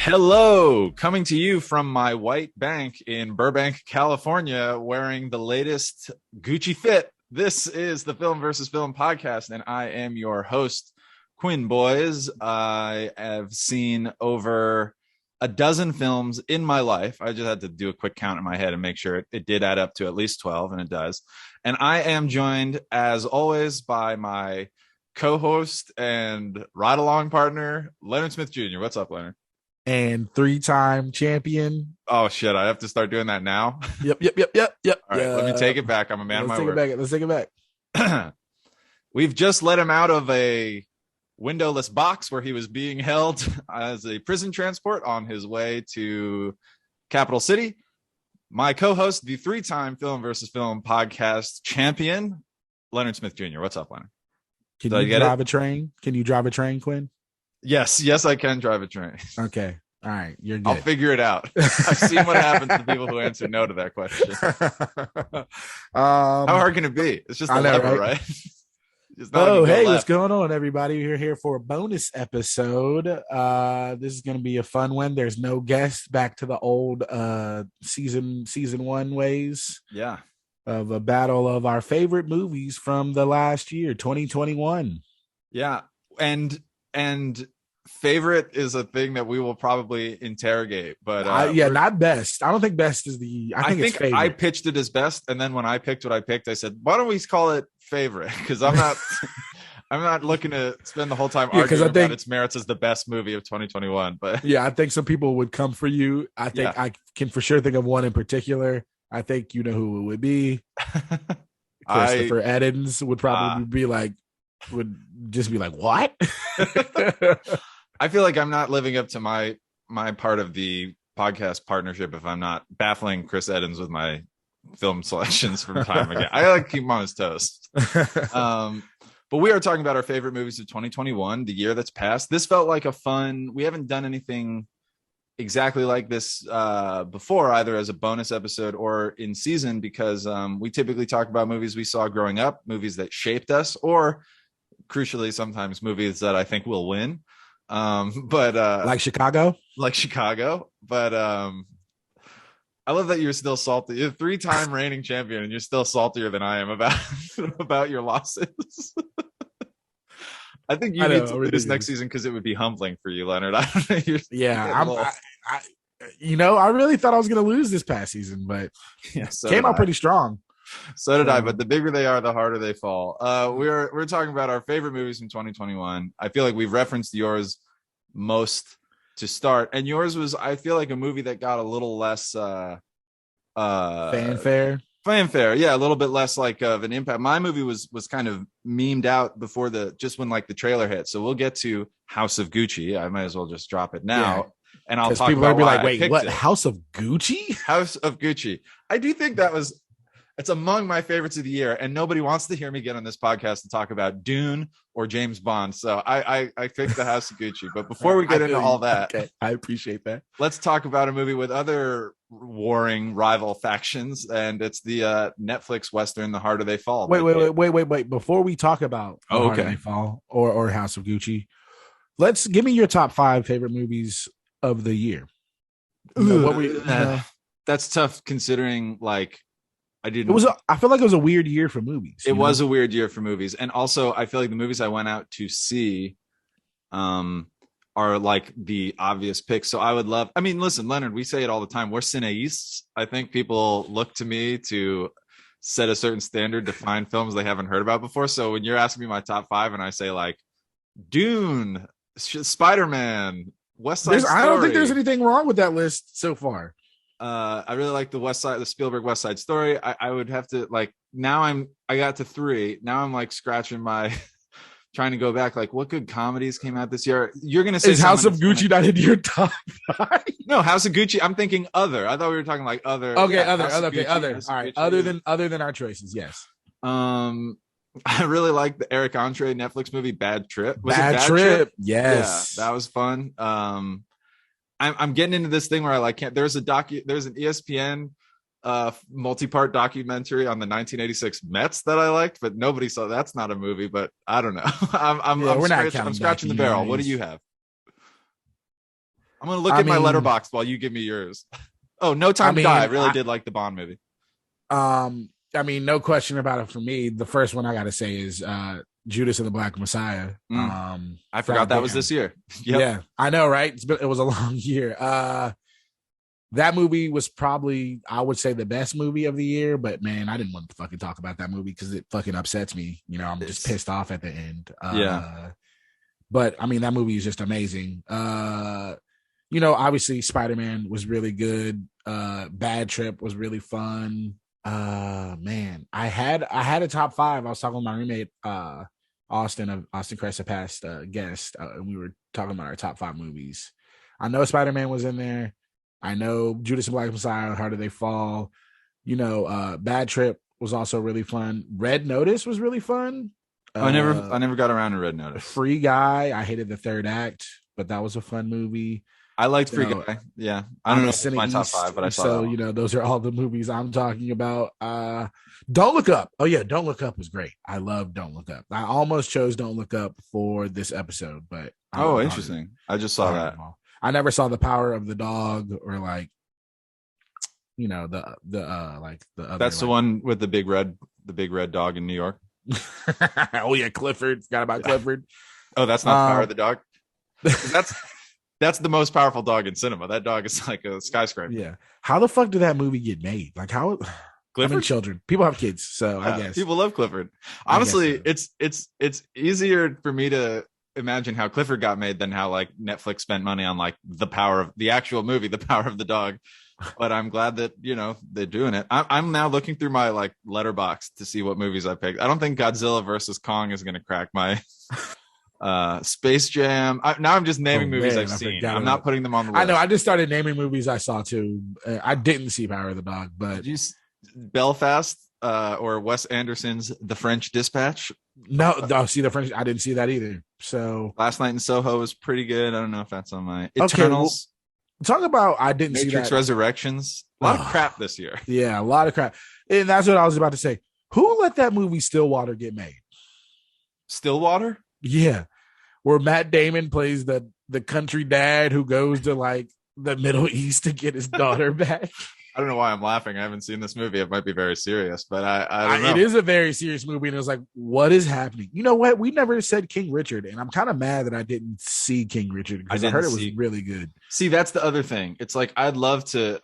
Hello, coming to you from my white bank in Burbank, California, wearing the latest Gucci fit. This is the Film versus Film podcast, and I am your host, Quinn Boys. I have seen over a dozen films in my life. I just had to do a quick count in my head and make sure it did add up to at least 12, and it does. And I am joined, as always, by my co-host and ride-along partner, Leonard Smith Jr. What's up, Leonard? And three-time champion. Oh shit! I have to start doing that now. Yep. All right, let me take it back. I'm a man of my word. Let's take it back. We've just let him out of a windowless box where he was being held as a prison transport on his way to Capital City. My co-host, the three-time Film versus Film podcast champion, Leonard Smith Jr. What's up, Leonard? Can you drive a train? Can you drive a train, Quinn? Yes, I can drive a train. Okay. All right. You're good. I'll figure it out. I've seen what happens to people who answer no to that question. How hard can it be? It's just a lever, right? Oh, hey, what's going on, everybody? We're here for a bonus episode. This is going to be a fun one. There's no guest, back to the old season one ways. Yeah. Of a battle of our favorite movies from the last year, 2021. Yeah. And favorite is a thing that we will probably interrogate, but not best. I don't think best is I think it's favorite. I pitched it as best, and then when I picked what I picked, I said, why don't we call it favorite? Because I'm not looking to spend the whole time arguing about its merits as the best movie of 2021. But yeah, I think some people would come for you. I think I can for sure think of one in particular. I think you know who it would be. Christopher Edens would probably would just be like, what? I feel like I'm not living up to my part of the podcast partnership if I'm not baffling Chris Edens with my film selections from time again. I like to keep him on his toes. But we are talking about our favorite movies of 2021, the year that's passed. This felt like a fun, we haven't done anything exactly like this before, either as a bonus episode or in season, because we typically talk about movies we saw growing up, movies that shaped us, or crucially sometimes movies that I think will win. But like Chicago. But I love that you're still salty. You're a three-time reigning champion, and you're still saltier than I am about your losses. I think you need to do this next season because it would be humbling for you, Leonard. I really thought I was going to lose this past season, but came out pretty strong. So did I, but the bigger they are, the harder they fall. We're talking about our favorite movies from 2021. I feel like we've referenced yours most to start, and yours was, I feel like, a movie that got a little less fanfare. Yeah, a little bit less like of an impact. My movie was kind of memed out before when like the trailer hit. So we'll get to House of Gucci. I might as well just drop it now. And I'll talk about why I picked it. House of Gucci? House of Gucci. I do think it's among my favorites of the year, and nobody wants to hear me get on this podcast to talk about Dune or James Bond. So I picked the House of Gucci. But before we get into all that, I appreciate that. Let's talk about a movie with other warring rival factions, and it's the Netflix Western, The Harder They Fall. Wait. Before we talk about The Harder They Fall or House of Gucci, give me your top 5 favorite movies of the year. That's tough considering I feel like it was a weird year for movies. It was a weird year for movies. And also I feel like the movies I went out to see are like the obvious picks. So I would love, listen, Leonard, we say it all the time. We're cineists. I think people look to me to set a certain standard to find films they haven't heard about before. So when you're asking me my top 5 and I say like Dune, Spider-Man, West Side Story. I don't think there's anything wrong with that list so far. I really like the Spielberg West Side Story. I would have to I got to 3. Now I'm like scratching my trying to go back. Like, what good comedies came out this year? You're gonna say House of Gucci not in your top 5? No, House of Gucci. I'm thinking other. I thought we were talking like other. Okay, other. All right, other than our choices, yes. I really like the Eric Andre Netflix movie Bad Trip. Bad Trip? Yes, yeah, that was fun. I'm getting into this thing where there's an ESPN multi-part documentary on the 1986 Mets that I liked, but nobody saw. That's not a movie, but I don't know. I'm scratching the barrel. What do you have? I'm gonna look at my letterbox while you give me yours. Oh, No Time to Die. I really did like the Bond movie. No question about it for me. The first one I gotta say is Judas and the Black Messiah. I forgot that was this year. Yep. Yeah, I know, right? It was a long year. That movie was probably, I would say, the best movie of the year, but man, I didn't want to fucking talk about that movie because it fucking upsets me. I'm just pissed off at the end. But I mean, that movie is just amazing. Obviously Spider-Man was really good. Bad Trip was really fun. Man, I had a top 5. I was talking with my roommate, Austin Crest, a past guest, and we were talking about our top 5 movies. I know Spider-Man was in there. I know Judas and Black Messiah, How Did They Fall? Bad Trip was also really fun. Red Notice was really fun. I never got around to Red Notice. Free Guy. I hated the third act, but that was a fun movie. I liked Free Guy. Yeah. I don't know if it's my top 5, but I saw so, those are all the movies I'm talking about. Don't Look Up. Oh, yeah. Don't Look Up was great. I love Don't Look Up. I almost chose Don't Look Up for this episode, but. Interesting. I just saw that. I never saw The Power of the Dog or like, the other. That's the one with the big red dog in New York. Oh yeah, Clifford. Forgot about Clifford. Oh, that's not The Power of the Dog. That's the most powerful dog in cinema. That dog is like a skyscraper. Yeah. How the fuck did that movie get made? Like how? Clifford? I mean, children. People have kids, so I guess people love Clifford. Honestly, it's easier for me to imagine how Clifford got made than how like Netflix spent money on like the actual movie, The Power of the Dog. But I'm glad that they're doing it. I'm now looking through my like letterbox to see what movies I picked. I don't think Godzilla versus Kong is going to crack my Space Jam. Now I'm just naming movies I've seen. I'm not putting them on the list. I know. I just started naming movies I saw too. I didn't see Power of the Dog, but Belfast or Wes Anderson's The French Dispatch. No, see the French. I didn't see that either. So Last Night in Soho was pretty good. I don't know if that's on my Eternals. Talk about I didn't Matrix see that. Resurrections. A lot of crap this year. Yeah, a lot of crap. And that's what I was about to say. Who let that movie Stillwater get made? Stillwater? Yeah. Where Matt Damon plays the country dad who goes to like the Middle East to get his daughter back. I don't know why I'm laughing. I haven't seen this movie. It might be very serious, but I don't know. It is a very serious movie, and it was like, what is happening? You know what? We never said King Richard, and I'm kind of mad that I didn't see King Richard because I heard it was really good. See, that's the other thing. It's like I'd love to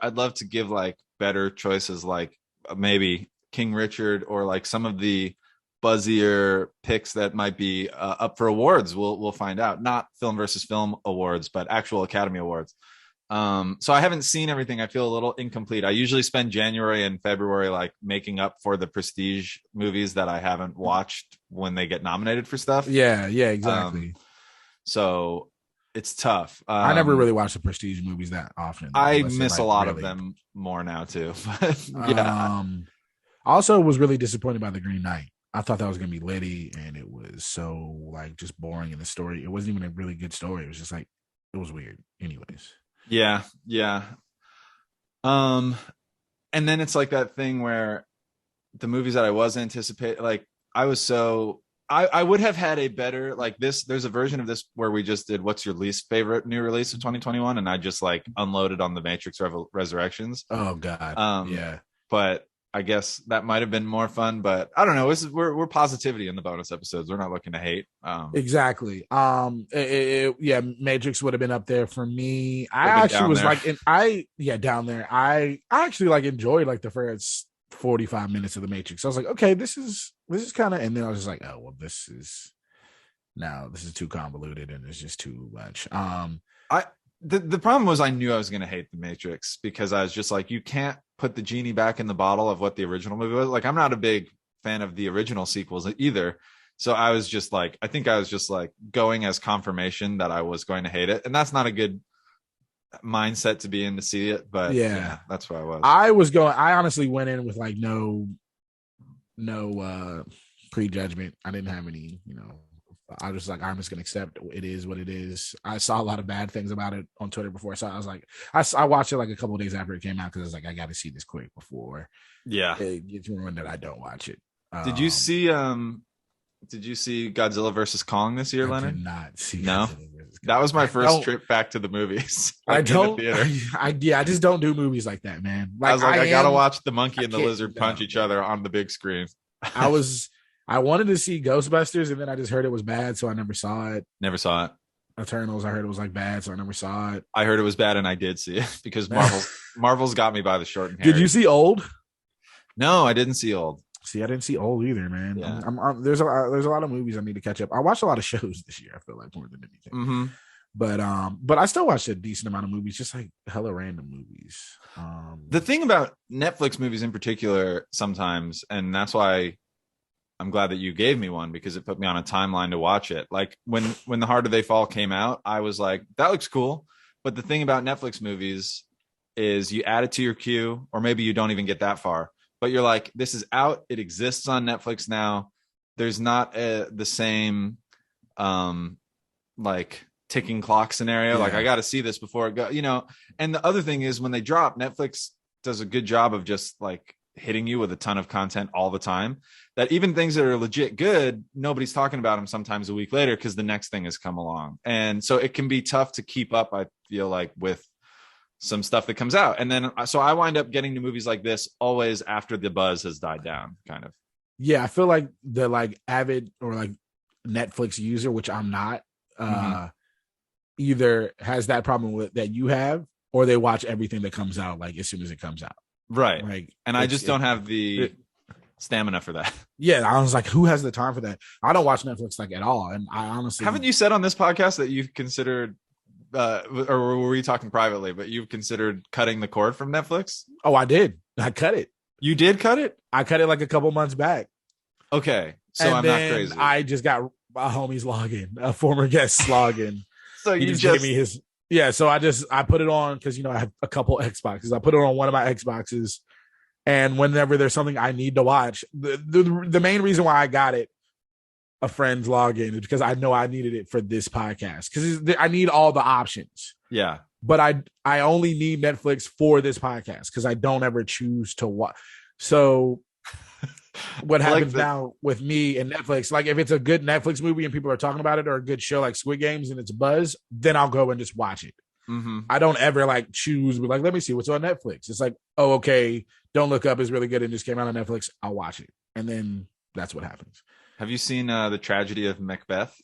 give like better choices, like maybe King Richard or like some of the buzzier picks that might be up for awards. We'll find out. Not film versus film awards, but actual Academy Awards. So I haven't seen everything. I feel a little incomplete. I usually spend January and February like making up for the prestige movies that I haven't watched when they get nominated for stuff. Yeah, exactly. So it's tough. I never really watch the prestige movies that often. I miss a lot of them more now too. Yeah. Also was really disappointed by The Green Knight. I thought that was gonna be litty, and it was so like just boring in the story. It wasn't even a really good story. It was just like it was weird. Anyways. Yeah. And then it's like that thing where the movies that I was anticipating, like I would have had a better like this. There's a version of this where we just did what's your least favorite new release of 2021, and I just like unloaded on the Matrix Resurrections. Oh God. Yeah. But I guess that might have been more fun, but I don't know. We're positivity in the bonus episodes. We're not looking to hate. Exactly. Matrix would have been up there for me. I actually was like, down there. I actually like enjoyed like the first 45 minutes of the Matrix. I was like, okay, this is kind of, and then I was just like, oh well, this is too convoluted and it's just too much. The problem was I knew I was going to hate the Matrix because I was just like, you can't put the genie back in the bottle of what the original movie was. Like, I'm not a big fan of the original sequels either. So I was just like, I think I was just like going as confirmation that I was going to hate it. And that's not a good mindset to be in to see it. But yeah that's what I was. I honestly went in with like no prejudgment. I didn't have any, I was like, I'm just gonna accept it is what it is. I saw a lot of bad things about it on Twitter before, so I was like, I watched it like a couple of days after it came out because I was like, I got to see this quick before it gets ruined that I don't watch it. Did you see Godzilla versus Kong this year, Leonard? I did not see no. Godzilla versus That was my first trip back to the movies. I don't. I just don't do movies like that, man. Like, I was like, I gotta watch the monkey and the lizard punch each other on the big screen. I wanted to see Ghostbusters, and then I just heard it was bad, so I never saw it. Never saw it. Eternals, I heard it was like bad, so I never saw it. I heard it was bad, and I did see it because Marvel's got me by the short and hairy. Did you see Old? No, I didn't see Old. See, I didn't see Old either, man. Yeah. There's a lot of movies I need to catch up. I watched a lot of shows this year. I feel like more than anything. Mm-hmm. But I still watched a decent amount of movies, just like hella random movies. The thing about Netflix movies in particular, sometimes, and that's why I'm glad that you gave me one, because it put me on a timeline to watch it. Like when The Harder They Fall came out, I was like, that looks cool. But the thing about Netflix movies is you add it to your queue, or maybe you don't even get that far. But you're like, this is out. It exists on Netflix now. There's not the same like ticking clock scenario. Yeah. Like, I got to see this before it goes, And the other thing is, when they drop, Netflix does a good job of just like hitting you with a ton of content all the time, that even things that are legit good, nobody's talking about them sometimes a week later because the next thing has come along. And so it can be tough to keep up, I feel like, with some stuff that comes out. And then so I wind up getting to movies like this always after the buzz has died down, kind of. Yeah, I feel like the like avid or like Netflix user, which I'm not, either has that problem with that you have, or they watch everything that comes out like as soon as it comes out. Right. Like, and I just don't have the stamina for that. Yeah, I was like, who has the time for that? I don't watch Netflix like at all. And I honestly haven't you said on this podcast that you've considered or were we talking privately, but you've considered cutting the cord from Netflix? Oh, I did. I cut it. You did cut it? I cut it like a couple months back. Okay. So and I'm not crazy. I just got a homie's login, a former guest's login. So he just gave me his. Yeah. So I put it on because, I have a couple Xboxes. I put it on one of my Xboxes. And whenever there's something I need to watch, the main reason why I got it, a friend's login, is because I know I needed it for this podcast, because I need all the options. Yeah. But I only need Netflix for this podcast because I don't ever choose to watch. So what happens now with me and Netflix, like if it's a good Netflix movie and people are talking about it, or a good show like Squid Games and it's buzz, then I'll go and just watch it. Mm-hmm. I don't ever like choose, like, let me see what's on Netflix. It's like, oh, okay, Don't Look Up is really good and just came out on Netflix. I'll watch it. And then that's what happens. Have you seen The Tragedy of Macbeth?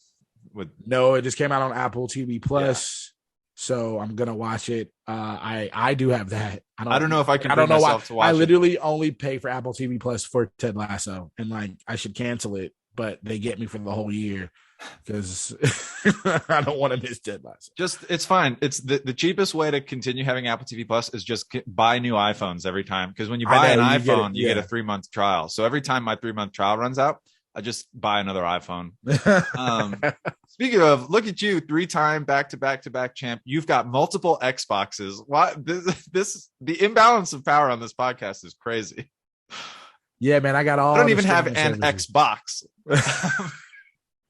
No, it just came out on Apple TV Plus. Yeah. So I'm gonna watch it. I do have that. I don't know if I can. I don't know why. To watch I literally only pay for Apple TV Plus for Ted Lasso, and like I should cancel it, but they get me for the whole year because I don't want to miss Ted Lasso. It's fine. It's the cheapest way to continue having Apple TV Plus is just buy new iPhones every time, because when you buy an iPhone, you get a 3-month trial. So every time my 3-month trial runs out, I just buy another iPhone. Speaking of, look at you, 3-time back-to-back champ. You've got multiple Xboxes. Why the imbalance of power on this podcast is crazy. Yeah, man, I don't even have an Xbox,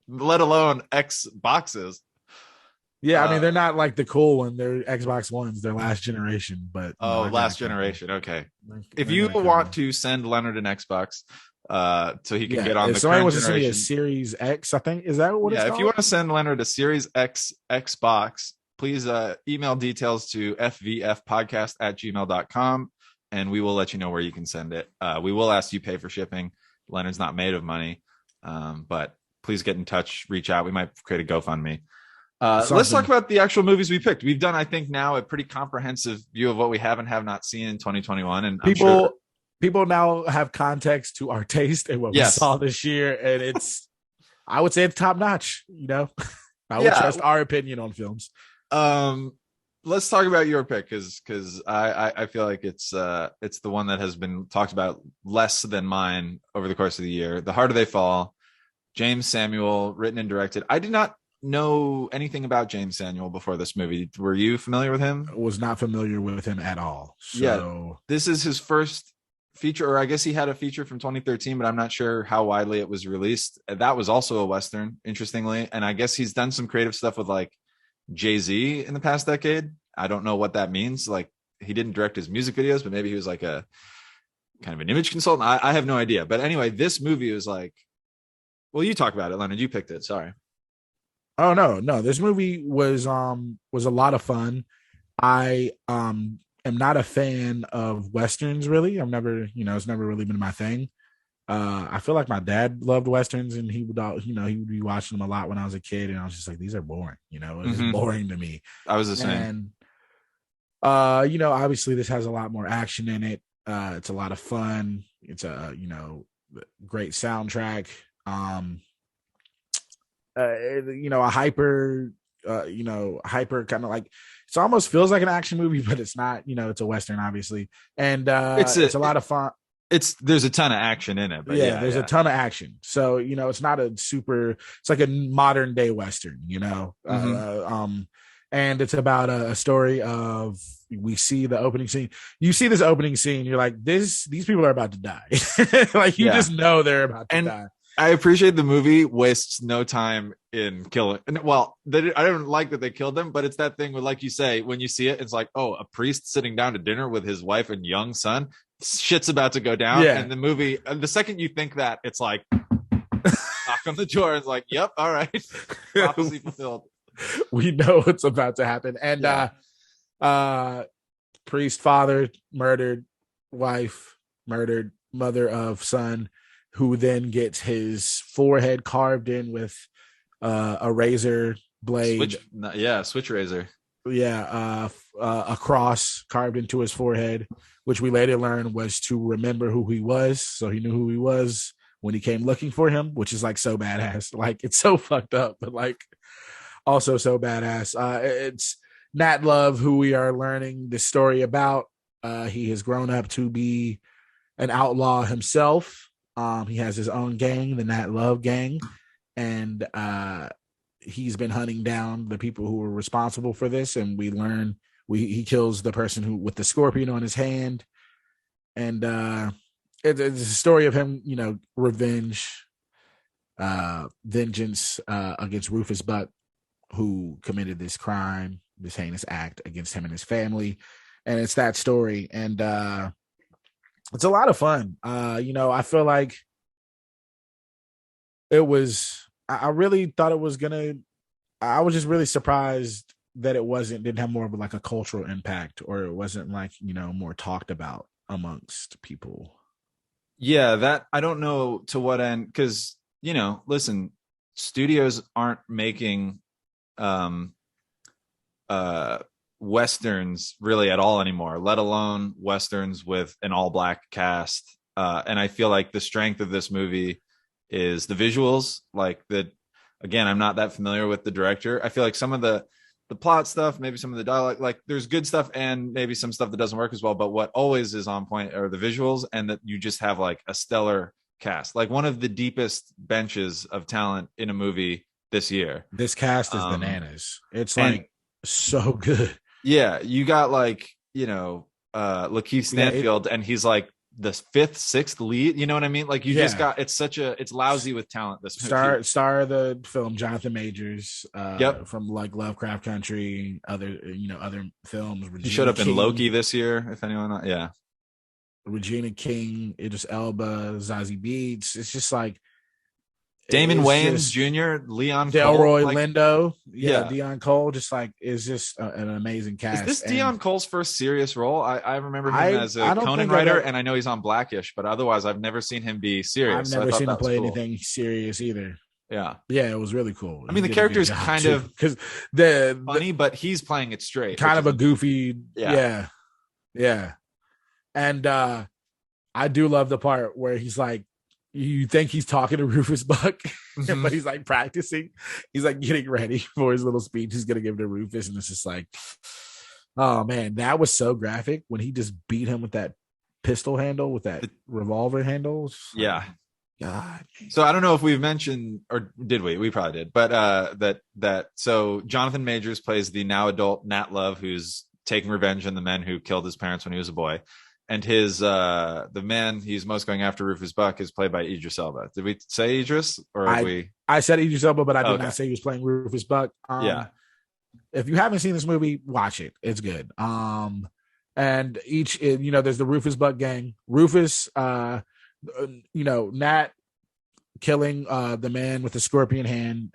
let alone Xboxes. Yeah, I mean, they're not like the cool one. They're Xbox Ones. They're last generation, but last generation. Okay. If you want to send Leonard an Xbox, so he can get on the current generation. Send me a Series X, I think. Is that what it's called? If you want to send Leonard a Series X Xbox, please email details to fvfpodcast@gmail.com, and we will let you know where you can send it. We will ask you pay for shipping. Leonard's not made of money, but please get in touch, reach out. We might create a GoFundMe. Let's talk about the actual movies we picked. We've done, I think, now a pretty comprehensive view of what we have and have not seen in 2021. And people now have context to our taste and what we saw this year. And I would say it's top notch. I would trust our opinion on films. Let's talk about your pick, because I feel like it's the one that has been talked about less than mine over the course of the year. The Harder They Fall, James Samuel, written and directed. I did not know anything about James Samuel before this movie. Were you familiar with him? I was not familiar with him at all. So this is his first feature, or I guess he had a feature from 2013, but I'm not sure how widely it was released. That was also a Western, interestingly. And I guess he's done some creative stuff with like Jay-Z in the past decade. I don't know what that means. Like, he didn't direct his music videos, but maybe he was like a kind of an image consultant. I have no idea. But anyway, this movie was like, well, you talk about it, Leonard. You picked it. Sorry. Oh no. This movie was a lot of fun. I am not a fan of westerns really. I've never, it's never really been my thing. I feel like my dad loved westerns, and he would, he would be watching them a lot when I was a kid, and I was just like, these are boring. It's boring to me. I was the same. And obviously this has a lot more action in it. It's a lot of fun. It's a great soundtrack. A hyper kind of like, it almost feels like an action movie, but it's not. It's a western, obviously, and it's a lot of fun. There's a ton of action in it, but there's a ton of action. So it's not a super. It's like a modern day western, and it's about a story of. We see the opening scene. You see this opening scene, you're like, these people are about to die. Like you just know they're about to die. I appreciate the movie wastes no time in killing. Well, I don't like that they killed them, but it's that thing where, like you say, when you see it, it's like, oh, a priest sitting down to dinner with his wife and young son. Shit's about to go down. Yeah. And the movie, the second you think that, it's like, knock on the door. It's like, yep, all right. Prophecy fulfilled. We know what's about to happen. And priest, father, murdered, wife, murdered, mother of son, who then gets his forehead carved in with a razor blade. Switch razor. A cross carved into his forehead, which we later learned was to remember who he was. So he knew who he was when he came looking for him, which is like so badass. Like it's so fucked up, but like also so badass. It's Nat Love, who we are learning the story about. He has grown up to be an outlaw himself. He has his own gang, the Nat Love gang, and he's been hunting down the people who were responsible for this. And we learn he kills the person who with the scorpion on his hand, and it's a story of him, vengeance against Rufus Buck, who committed this crime, this heinous act against him and his family. And it's that story. And it's a lot of fun. I feel like it was, I really thought it was I was just really surprised that it didn't have more of like a cultural impact, or it wasn't like, more talked about amongst people. Yeah, that I don't know to what end, because, listen, studios aren't making westerns really at all anymore, let alone westerns with an all black cast. And I feel like the strength of this movie is the visuals. Like that, again, I'm not that familiar with the director. I feel like some of the plot stuff, maybe some of the dialogue, like there's good stuff and maybe some stuff that doesn't work as well. But what always is on point are the visuals, and that you just have like a stellar cast, like one of the deepest benches of talent in a movie this year. This cast is bananas. It's like so good. Yeah, you got like, Lakeith Stanfield, and he's like the 5th, 6th lead. You know what I mean? Like you just got, it's lousy with talent. This movie. Star of the film, Jonathan Majors. Yep. From like Lovecraft Country, other films. Regina he showed up King, in Loki this year. If anyone, yeah. Regina King, Idris Elba, Zazie Beetz. It's just like Damon Wayans Jr., Leon Delroy Cole, Lindo, Dion Cole, just like is just an amazing cast. Is this Dion Cole's first serious role? I remember him as a Conan writer, and I know he's on Blackish, but otherwise I've never seen him be serious. I've never seen him play anything serious either. Yeah, it was really cool. I mean, the character is kind of because funny, but he's playing it straight, kind of a goofy. Yeah. And I do love the part where he's like, you think he's talking to Rufus Buck, but he's like practicing. He's like getting ready for his little speech he's gonna give to Rufus, and it's just like, oh man, that was so graphic when he just beat him with that pistol handle, with that revolver handle. Yeah. God. So I don't know if we've mentioned, or did we? We probably did. But so Jonathan Majors plays the now adult Nat Love, who's taking revenge on the men who killed his parents when he was a boy. And his the man he's most going after, Rufus Buck, is played by Idris Elba. Did we say Idris, or I said Idris Elba, but I did not say he was playing Rufus Buck. If you haven't seen this movie, watch it. It's good. And there's the Rufus Buck gang. Rufus, Nat killing the man with the scorpion hand,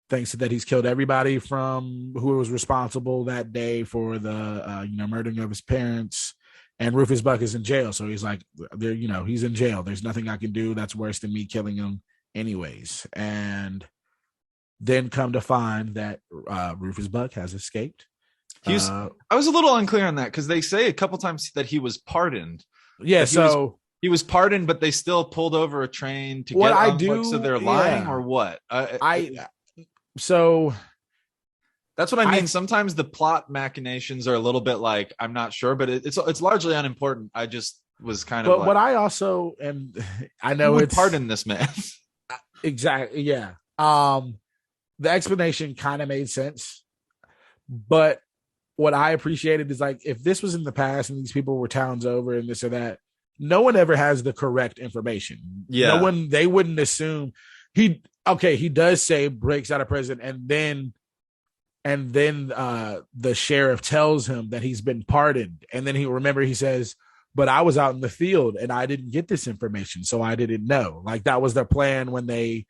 thinks that he's killed everybody from who was responsible that day for the murdering of his parents. And Rufus Buck is in jail, so he's like, there, he's in jail. There's nothing I can do that's worse than me killing him, anyways. And then come to find that Rufus Buck has escaped. I was a little unclear on that because they say a couple times that he was pardoned. Yeah, so he was pardoned, but they still pulled over a train to get on, so they're lying or what? So that's what I mean. Sometimes the plot machinations are a little bit like, I'm not sure, but it's largely unimportant. I just was kind of. But what I also, and I know it's pardon this man. Exactly. Yeah. The explanation kind of made sense, but what I appreciated is like, if this was in the past and these people were towns over and this or that, no one ever has the correct information. Yeah. They wouldn't assume he does say breaks out of prison and then the sheriff tells him that he's been pardoned. And then he says, but I was out in the field and I didn't get this information. So I didn't know. Like that was their plan when they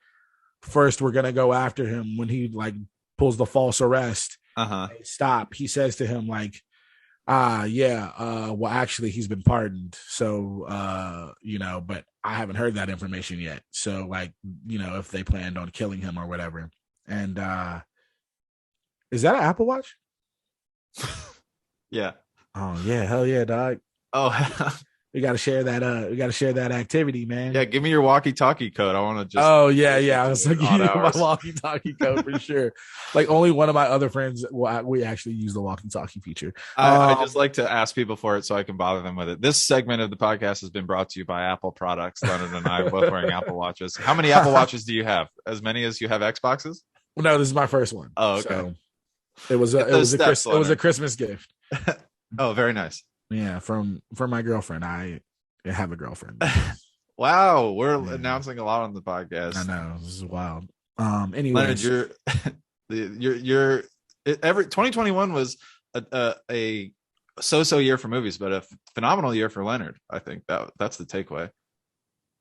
first were going to go after him, when he like pulls the false arrest. Stop. He says to him like, well, actually he's been pardoned. So, but I haven't heard that information yet. So like, if they planned on killing him or whatever. And, is that an Apple Watch? Yeah. Oh yeah. Hell yeah, dog. Oh, we got to share that. We got to share that activity, man. Yeah. Give me your walkie-talkie code. I want to just. Oh yeah. I was like, my walkie-talkie code for sure. Like only one of my other friends. We actually use the walkie-talkie feature. I just like to ask people for it so I can bother them with it. This segment of the podcast has been brought to you by Apple products. Leonard and I are both wearing Apple Watches. How many Apple Watches do you have? As many as you have Xboxes? No, this is my first one. Oh, okay. So it was a Christmas gift. Oh, very nice. Yeah, from my girlfriend. I have a girlfriend. Wow, we're announcing a lot on the podcast. I know, this is wild. Anyways, Leonard, 2021 was a so-so year for movies, but a phenomenal year for Leonard. I think that's the takeaway.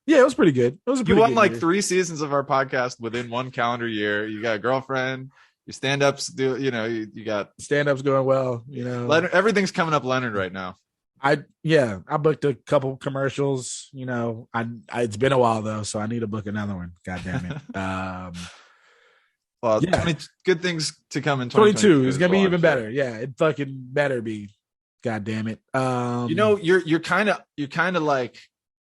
Yeah, it was pretty good. You won like 3 seasons of our podcast within one calendar year. You got a girlfriend. Your stand-ups you got stand-ups going well. Leonard, everything's coming up Leonard right now. I booked a couple commercials. It's been a while though, so I need to book another one. God damn it. Well, 20 good things to come in 2022 is gonna be even better. Yeah, it fucking better be. God damn it. You're kind of like,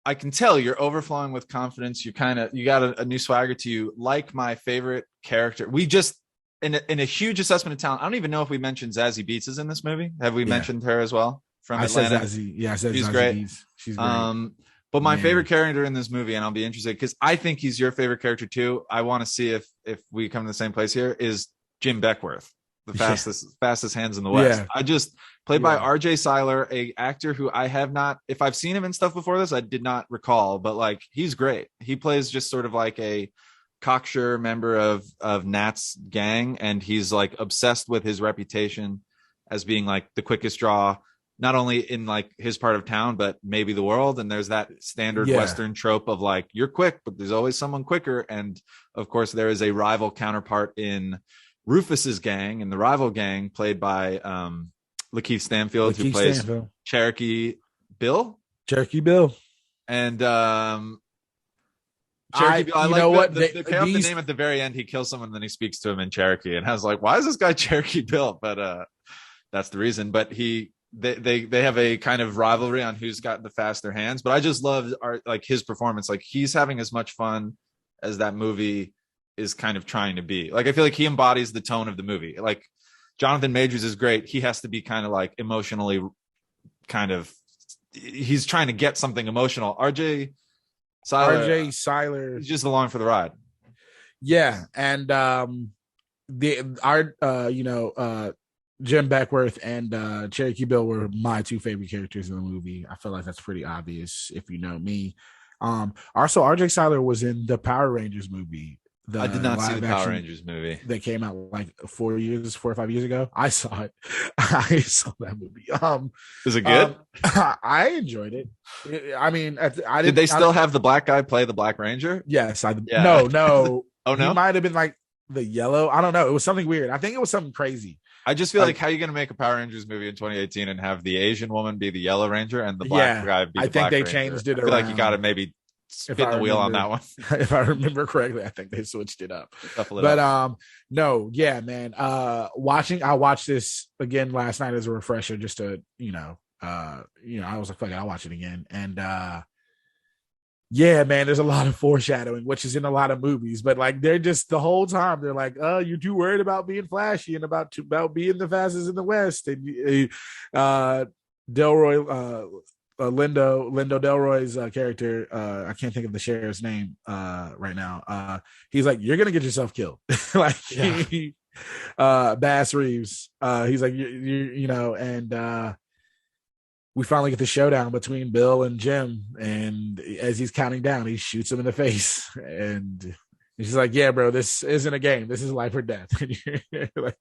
I can tell you're overflowing with confidence. You got a new swagger to you. Like my favorite character. We just in a huge assessment of talent. I don't even know if we mentioned Zazie Beetz is in this movie. Have we mentioned her as well from Atlanta? I said she's Zazie great. Beetz. She's great. But my favorite character in this movie, and I'll be interested because I think he's your favorite character too. I want to see if we come to the same place here. Is Jim Beckworth, the fastest hands in the West? Yeah. I just played by R.J. Seiler, a actor who I have not. If I've seen him in stuff before this, I did not recall. But like, he's great. He plays just sort of like a cocksure member of Nat's gang, and he's like obsessed with his reputation as being like the quickest draw, not only in like his part of town, but maybe the world. And there's that standard Western trope of like, you're quick, but there's always someone quicker. And of course, there is a rival counterpart in Rufus's gang, and the rival gang played by Lakeith Stanfield, who plays Cherokee Bill. And Cherokee Bill, they pay off the name at the very end. He kills someone, and then he speaks to him in Cherokee, and I was like, why is this guy Cherokee Bill? But that's the reason. But they have a kind of rivalry on who's got the faster hands. But I just love his performance. Like, he's having as much fun as that movie is kind of trying to be. Like, I feel like he embodies the tone of the movie. Like, Jonathan Majors is great. He has to be kind of like emotionally he's trying to get something emotional. RJ Seiler is just along for the ride. Yeah. And Jim Beckworth and Cherokee Bill were my two favorite characters in the movie. I feel like that's pretty obvious if you know me. Also, RJ Seiler was in the Power Rangers movie. I did not see the Power Rangers movie. That came out like 4 or 5 years ago. I saw it. I saw that movie. Is it good? I enjoyed it. I mean, did they still have the black guy play the Black Ranger? Yes. No. Oh no, he might have been like the yellow. I don't know. It was something weird. I think it was something crazy. I just feel like how are you going to make a Power Rangers movie in 2018 and have the Asian woman be the Yellow Ranger and the black guy be I the think Black they Ranger? changed it I feel like you got to around. maybe If spin I the wheel on remember, that one. if I remember correctly, I think they switched it up. But no, yeah, man. I watched this again last night as a refresher, just to I was like, fuck it, I'll watch it again. And yeah, man, there's a lot of foreshadowing, which is in a lot of movies, but like they're just the whole time they're like, oh, you're too worried about being flashy and about being the fastest in the West. And Delroy, Lindo Delroy's character, I can't think of the sheriff's name right now. He's like, you're gonna get yourself killed. Like Bass Reeves, he's like, and we finally get the showdown between Bill and Jim, and as he's counting down, he shoots him in the face, and he's like, yeah, bro, this isn't a game, this is life or death. Like,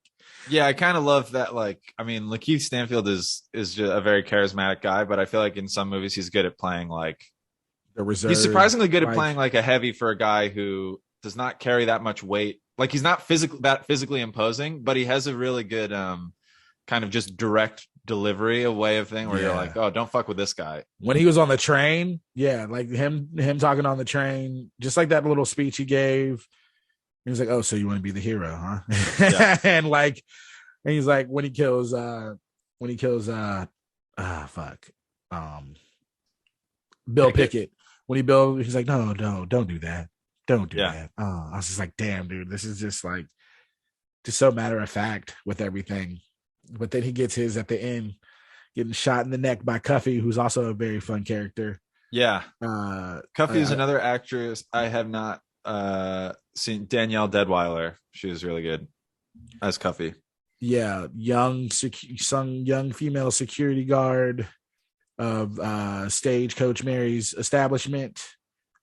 yeah, I kind of love that. Like, I mean, Lakeith Stanfield is just a very charismatic guy, but I feel like in some movies he's good at playing like the reserve. He's surprisingly good at playing like a heavy for a guy who does not carry that much weight. Like, he's not physically imposing, but he has a really good kind of just direct delivery, a way of thing where you're like, oh, don't fuck with this guy. When he was on the train, like him talking on the train, just like that little speech he gave. He was like, oh, so you want to be the hero, huh? Yeah. and he's like, when he kills Bill Pickett. He's like, no, don't do that. Don't do that. Oh, I was just like, damn, dude, this is just like just so matter of fact with everything. But then he gets his at the end, getting shot in the neck by Cuffy, who's also a very fun character. Yeah. Cuffy is another actress I have not seen. Danielle Deadweiler. She was really good as Cuffy. Yeah. Young female security guard of Stagecoach Mary's establishment.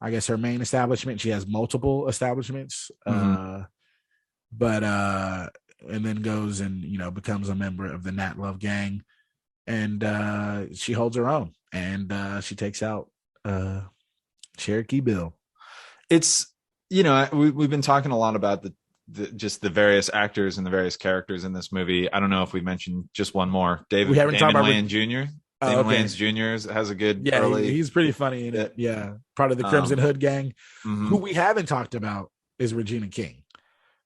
I guess her main establishment. She has multiple establishments. And then goes and becomes a member of the Nat Love gang, and she holds her own, and she takes out Cherokee Bill. It's we've been talking a lot about just the various actors and the various characters in this movie. I don't know if we mentioned just one more. Damon Wayans Jr. Damon Wayans Jr. has a good early. He's pretty funny in it. Yeah, part of the Crimson Hood gang. Who we haven't talked about is Regina King.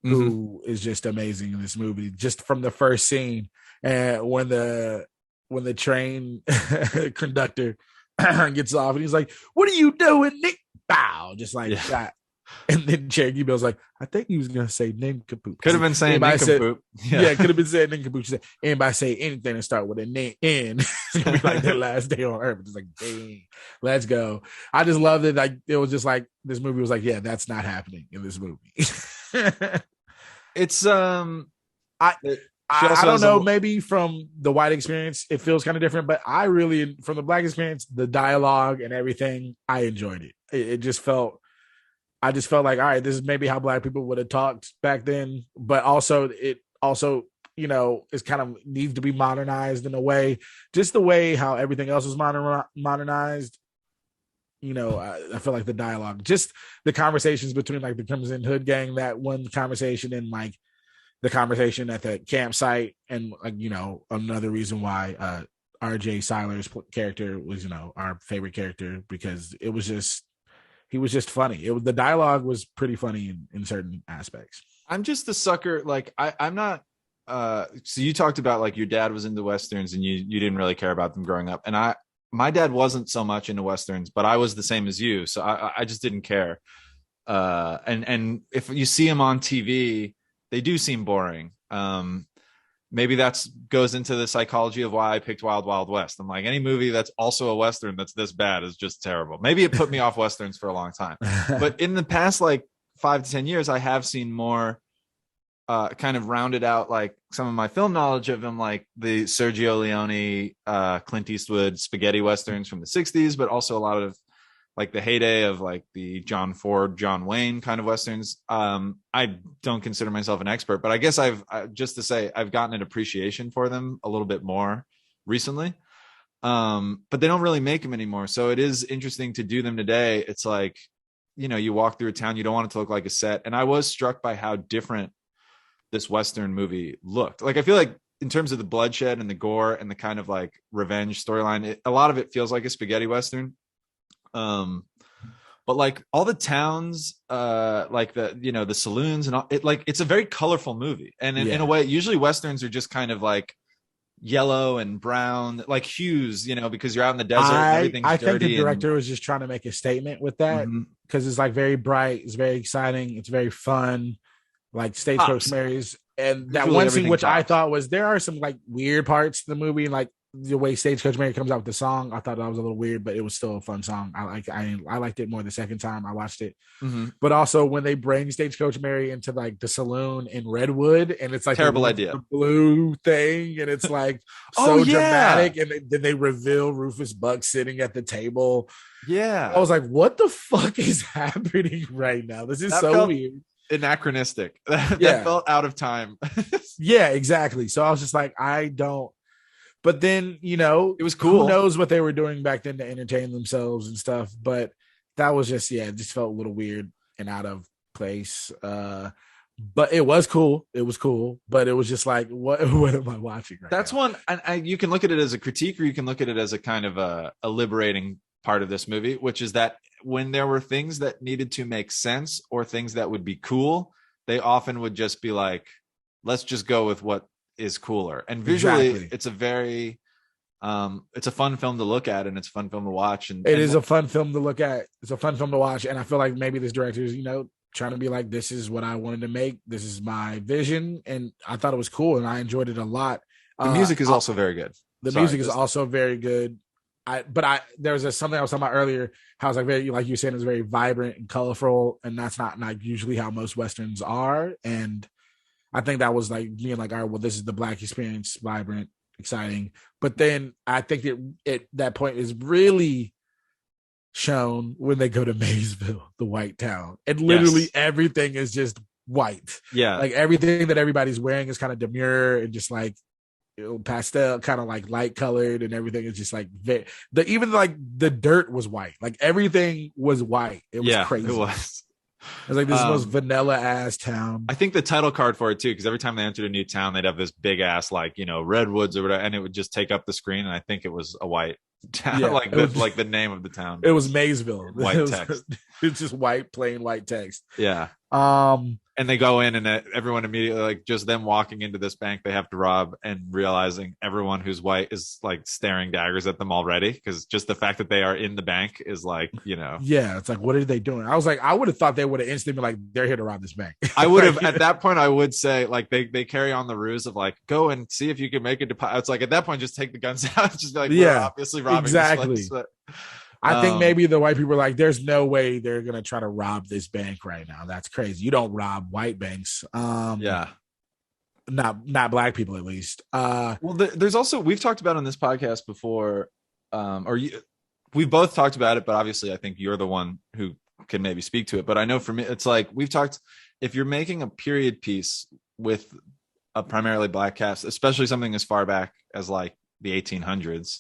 Who is just amazing in this movie, just from the first scene. And when the train conductor gets off and he's like, what are you doing, Nick? Bow, just like that. And then Cherokee Bill's like, I think he was gonna say nincompoop. Could have been saying nincompoop. Could have been saying nincompoop. She said, anybody say anything and start with an N. It's gonna be like the last day on earth. It's like, dang, let's go. I just loved it. Like, it was just like this movie was like, yeah, that's not happening in this movie. It's I don't know, maybe from the white experience it feels kind of different, but I really, from the black experience, the dialogue and everything, I enjoyed it. I just felt like, all right, this is maybe how black people would have talked back then, but also it also is kind of needs to be modernized in a way, just the way how everything else was modernized. I feel like the dialogue, just the conversations between like the Crimson Hood gang, that one conversation, and like the conversation at the campsite, and like another reason why RJ Seiler's character was our favorite character, because he was just funny. The dialogue was pretty funny in certain aspects. I'm just a sucker. Like I'm not. So you talked about like your dad was into Westerns and you didn't really care about them growing up, and my dad wasn't so much into Westerns, but I was the same as you. So I just didn't care. And if you see them on TV, they do seem boring. Maybe that's goes into the psychology of why I picked Wild Wild West. I'm like, any movie that's also a Western that's this bad is just terrible. Maybe it put me off Westerns for a long time. But in the past, like 5 to 10 years, I have seen more kind of rounded out like some of my film knowledge of him, like the Sergio Leone, Clint Eastwood spaghetti westerns from the 60s, but also a lot of like the heyday of like the John Ford, John Wayne kind of westerns. I don't consider myself an expert, but I guess I've gotten an appreciation for them a little bit more recently. But they don't really make them anymore. So it is interesting to do them today. It's like, you walk through a town, you don't want it to look like a set. And I was struck by how different this Western movie looked. Like, I feel like in terms of the bloodshed and the gore and the kind of like revenge storyline, a lot of it feels like a spaghetti Western. But like all the towns, like the saloons and all, it's a very colorful movie. And in a way, usually Westerns are just kind of like yellow and brown, like hues, because you're out in the desert. I think the director was just trying to make a statement with that, because it's like very bright, it's very exciting, it's very fun, like Stagecoach Mary's. And that one scene, which I thought was, there are some like weird parts of the movie, like the way Stagecoach Mary comes out with the song. I thought that was a little weird, but it was still a fun song. I liked it more the second time I watched it. But also when they bring Stagecoach Mary into like the saloon in Redwood, and it's like terrible idea, the blue thing, and it's like so dramatic, and then they reveal Rufus Buck sitting at the table. I was like, what the fuck is happening right now? This is so weird. Anachronistic. That felt out of time. Yeah, exactly. So I was just like, I don't. But then, it was cool. Who knows what they were doing back then to entertain themselves and stuff. But that was just, it just felt a little weird and out of place. But it was cool. It was cool. But it was just like, what am I watching right That's now? one. And you can look at it as a critique, or you can look at it as a kind of a liberating part of this movie, which is that when there were things that needed to make sense or things that would be cool, they often would just be like, let's just go with what is cooler. And visually it's a very it's a fun film to look at, and it's a fun film to watch, and it is a fun film to look at. It's a fun film to watch, and I feel like maybe this director is trying to be like, this is what I wanted to make, this is my vision, and I thought it was cool and I enjoyed it a lot. The music is also very good. Music is also very good. There was something I was talking about earlier, how it's like very, like you were saying, it's very vibrant and colorful, and that's not like usually how most Westerns are. And I think that was like being like, all right, well, this is the Black experience, vibrant, exciting. But then I think that point is really shown when they go to Maysville, the white town, and literally everything is just white. Yeah, like everything that everybody's wearing is kind of demure and just like pastel, kind of like light colored, and everything is just like even like the dirt was white. Like everything was white. It was crazy. It was. It's like this most vanilla ass town. I think the title card for it too, because every time they entered a new town, they'd have this big ass like Redwoods or whatever, and it would just take up the screen. And I think it was a white town, like the name of the town. It was Maysville. White text. It's just white, plain white text. Yeah. And they go in, and everyone immediately, like just them walking into this bank they have to rob, and realizing everyone who's white is like staring daggers at them already, because just the fact that they are in the bank is like, yeah, it's like, what are they doing? I was like, I would have thought they would have instantly been like, they're here to rob this bank. I would have at that point, I would say like they carry on the ruse of like, go and see if you can make a deposit. It's like at that point, just take the guns out, just be like, we're obviously robbing exactly this place. I think maybe the white people are like, there's no way they're going to try to rob this bank right now. That's crazy. You don't rob white banks. Not black people, at least. Well, there's also, we've talked about on this podcast before, we've both talked about it, but obviously I think you're the one who can maybe speak to it. But I know for me, it's like, we've talked, if you're making a period piece with a primarily black cast, especially something as far back as like the 1800s,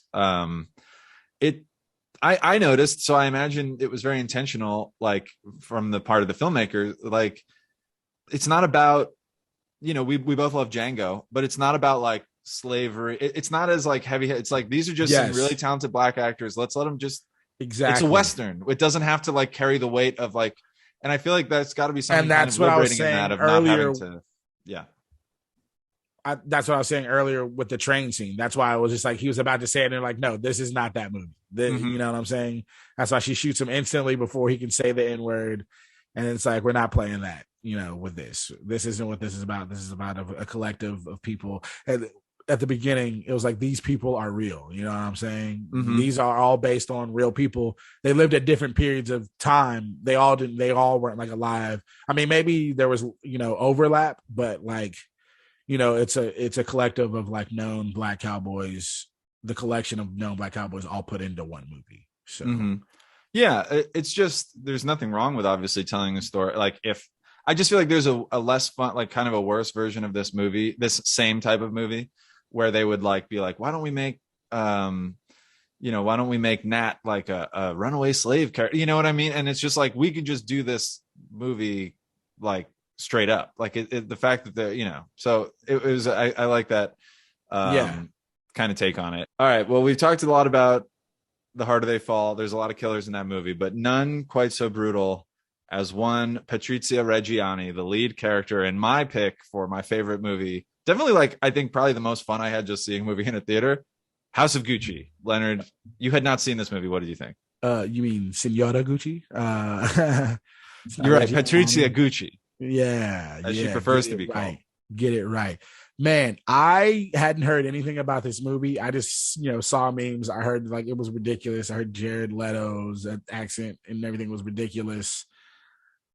I noticed, so I imagine it was very intentional, like from the part of the filmmaker, like it's not about, we both love Django, but it's not about like slavery. It's not as like heavy. It's like, these are just some really talented black actors. Let's let them just, it's a Western. It doesn't have to like carry the weight of like, and I feel like that's got to be something. And that's what I was saying earlier. That's what I was saying earlier with the train scene. That's why I was just like, he was about to say it, and they're like, no, this is not that movie. You know what I'm saying? That's why she shoots him instantly before he can say the N-word. And it's like, we're not playing that, with this. This isn't what this is about. This is about a collective of people. And at the beginning, it was like, these people are real. You know what I'm saying? These are all based on real people. They lived at different periods of time. They all weren't like alive. I mean, maybe there was, overlap, but like, it's a collective of like known black cowboys, the collection of known black cowboys all put into one movie. So it's just, there's nothing wrong with obviously telling a story. Like, if I just feel like there's a less fun, like kind of a worse version of this movie, this same type of movie, where they would like be like, why don't we make why don't we make Nat like a runaway slave character? You know what I mean? And it's just like, we could just do this movie like straight up. Like the fact that so it was, I like that kind of take on it. All right. Well, we've talked a lot about The Harder They Fall. There's a lot of killers in that movie, but none quite so brutal as one Patrizia Reggiani, the lead character, and my pick for my favorite movie. Definitely, like, I think probably the most fun I had just seeing a movie in a theater. House of Gucci. Leonard, you had not seen this movie. What did you think? You mean Signora Gucci? You're right, Patrizia Gucci. Yeah, as she prefers to be called. Get it right. Man, I hadn't heard anything about this movie. I just, saw memes. I heard like it was ridiculous. I heard Jared Leto's accent and everything was ridiculous.